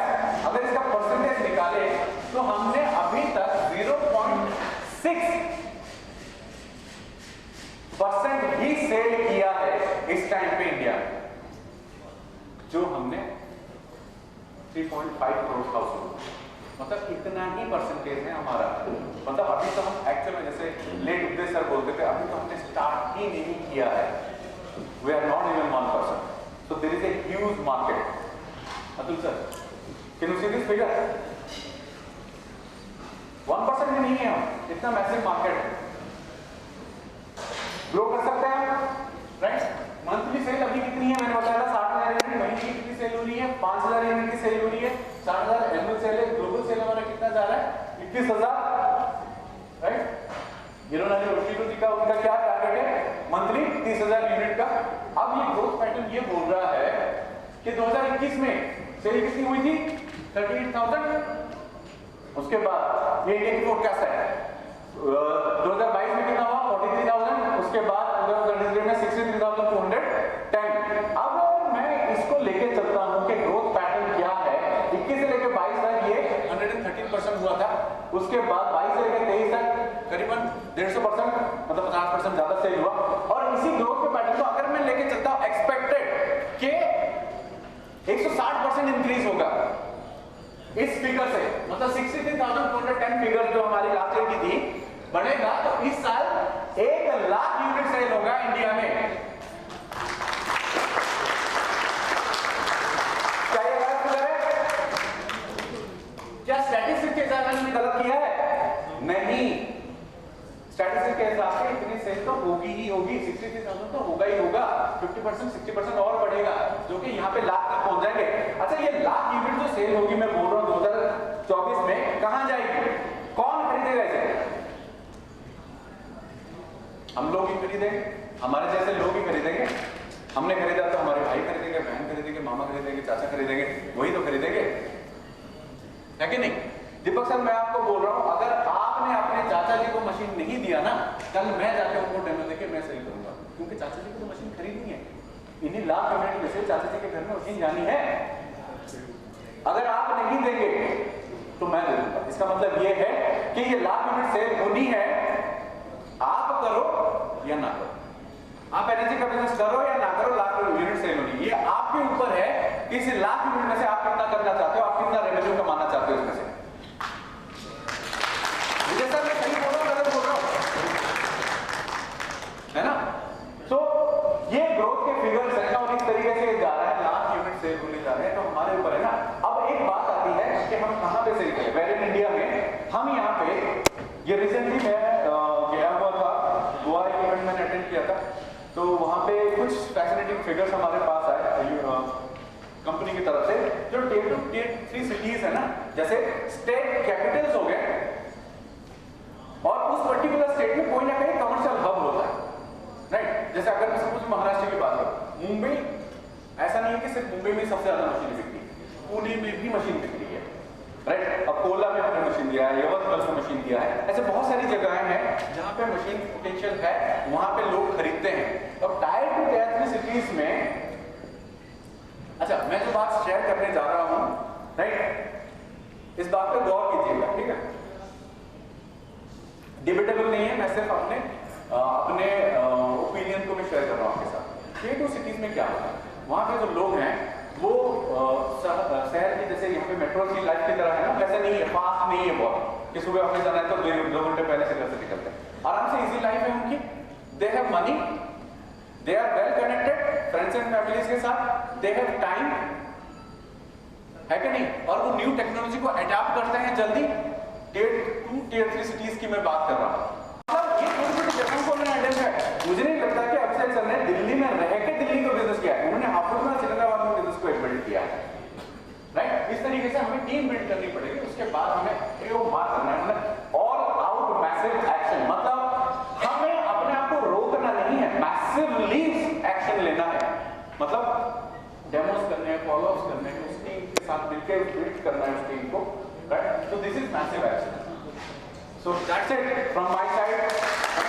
अगर इसका परसेंटेज निकाले तो हमने अभी तक 0.6% ही सेल किया है इस टाइम पे इंडिया में, जो हमने 3.5 करोड़ हाउस होल्ड, मतलब इतना ही परसेंटेज है हमारा। मतलब अभी तो हम एक्चुअल में, जैसे लेट उपदेश सर बोलते थे, अभी तो हमने स्टार्ट ही नहीं किया है। We are not even 1%, so there is a huge market. Atul sir, can you see this figure? 1% भी नहीं है हम, इतना मैसिव मार्केट है। ग्रो कर सकते हैं हम, राइट? मंथली सेल अभी कितनी है? मैंने बताया 60,000 यूनिट, महीने की कितनी सेल हो रही है? 5,000 यूनिट की सेल हो रही है। 60,000 एनुअल सेल है। ग्लोबल सेल हमारा कितना जा रहा है? 21,000, राइट? हीरोनाली रोशीरो जी का उनका क्या टारगेट है? मंथली 30,000 यूनिट का। अब ये ग्रोथ पैटर्न ये बोल रहा है कि 2021 में सेल कितनी हुई थी? 38,000। उसके बाद ये इंडिया की फोरकास्ट है, 2022 में कितना हुआ? 43,000। उसके बाद 2023 में 63,210। अब मैं इसको लेके चलता हूं कि ग्रोथ पैटर्न क्या है। 21 से लेकर 22 तक ये 113% हुआ था। उसके बाद 22 से लेकर 23 तक करीबन 150%, मतलब 50% ज्यादा सेल हुआ। और इसी ग्रोथ के पैटर्न को अगर मैं लेके चलता हूं, एक्सपेक्टेड कि 160% इंक्रीज होगा इस फिगर से, मतलब 63,210 फिगर जो हमारी लास्ट ईयर की थी बढ़ेगा, तो इस साल 1 लाख यूनिट सेल होगा इंडिया में। क्या ये गलत फिगर है? क्या स्टैटिस्टिक्स के हिसाब से मैंने गलत किया है? नहीं, स्टैटिस्टिक्स के हिसाब से इतनी सेल तो होगी ही होगी, 63,000 तो होगा ही होगा। 50% 60% और बढ़ेगा, जो कि यहाँ पे लाख तक पहुंच जाएंगे। अच्छा, ये लाख यूनिट जो सेल होगी, मैं बोल रहा हूँ 2024 में कहां जाएगी? कौन खरीदेगा इसे? हम लोग ही खरीदेंगे, हमारे जैसे लोग ही खरीदेंगे। हमने खरीदा तो हमारे भाई खरीदेंगे, बहन खरीदेंगे, मामा खरीदेंगे, चाचा खरीदेंगे, वही तो खरीदेंगे, है कि नहीं? दीपक सर, मैं आपको बोल रहा हूं, अगर आपने अपने चाचा जी को मशीन नहीं दिया ना, कल मैं जाके उनको डेमो देके मैं सेल करूंगा, क्योंकि चाचा जी को तो मशीन खरीदनी है। इन्हीं लाख यूनिट में से चाचा जी के घर में मशीन जानी है। अगर आप नहीं देंगे तो मैं दे दूंगा। इसका मतलब ये है कि ये लाख यूनिट सेल होनी है, आप करो या ना करो। आप एनर्जी का बिजनेस करो या ना करो, लाख यूनिट सेल होनी, ये आपके ऊपर है कि इस लाख यूनिट में से आप कितना करना चाहते हो, आप कितना रेवेन्यू कमाना चाहते हो इसमें से। मुझे सर मैं सही बोल रहा हूँ, गलत बोल रहा हूँ, है ना? तो ये ग्रोथ के फिगर्स है और इस तरीके से जा रहा है, लाख यूनिट सेल होने जा रहे हैं, तो हमारे ऊपर है ना। अब एक बात आती है कि हम कहाँ पे सेल करें। वेर इन इंडिया में हम यहाँ पे, ये रिसेंटली मैं गया हुआ था, गोवा इवेंट मैंने अटेंड किया था, तो वहाँ पे कुछ फैसिनेटिंग फिगर्स हमारे पास आए कंपनी की तरफ से, जो टियर 2 टियर 3 सिटीज है ना, जैसे स्टेट कैपिटल्स हो गए और उस पर्टिकुलर स्टेट में कोई ना कहीं कमर्शियल हब होता है, राइट? जैसे अगर मैं सपोज महाराष्ट्र की बात करूं, मुंबई, ऐसा नहीं है कि सिर्फ मुंबई में सबसे ज्यादा मशीन बिकती है, पुणे में भी मशीन बिकती है, राइट? अब कोला में हमने मशीन दिया है, यवतमाल में मशीन दिया है, ऐसे बहुत सारी जगहें हैं जहां पे मशीन पोटेंशियल है, वहां पे लोग खरीदते हैं। और टायर 2 टायर 3 सिटीज में, अच्छा मैं जो बात शेयर करने जा रहा हूं, राइट, इस बात पे गौर कीजिएगा, ठीक है? डिबेटेबल नहीं है, मैं सिर्फ अपने ओपिनियन को मैं शेयर कर रहा हूं आपके साथ। टियर 2 सिटीज में क्या होता है, वहां पे जो लोग हैं वो शहर की, जैसे यहाँ पे मेट्रो की लाइफ की तरह है ना, वैसे नहीं है, फास्ट नहीं है बहुत कि सुबह ऑफिस जाना है तो 2 घंटे पहले से घर से निकलते हैं, आराम से इजी लाइफ है उनकी। They have money, they are well connected friends and families के साथ, दे हैव टाइम, है कि नहीं? और वो न्यू टेक्नोलॉजी को अडॉप्ट करते हैं जल्दी। टियर 2 टियर 3 सिटीज की मैं बात कर रहा हूँ। ये छोटी-छोटी जगहों को मैंने आइडेंटिफाई किया। मुझे नहीं लगता कि अफसर सर ने दिल्ली में रह के दिल्ली को बिजनेस किया है, उन्होंने हापुड़ में सिकंदराबाद में बिजनेस को बिल्ड किया है, राइट? इस तरीके से हमें टीम बिल्ड करनी पड़ेगी, उसके बाद हमें बात करना है, ऑल आउट मैसिव एक्शन, मतलब हमें अपने आप को रोकना नहीं है, मैसिवली एक्शन लेना है, मतलब डेमोस करने हैं, फॉलोअप्स करने हैं, उस टीम के साथ मिलकर बिल्ड करना है उस टीम को, right? So this is massive action. So that's it from my side.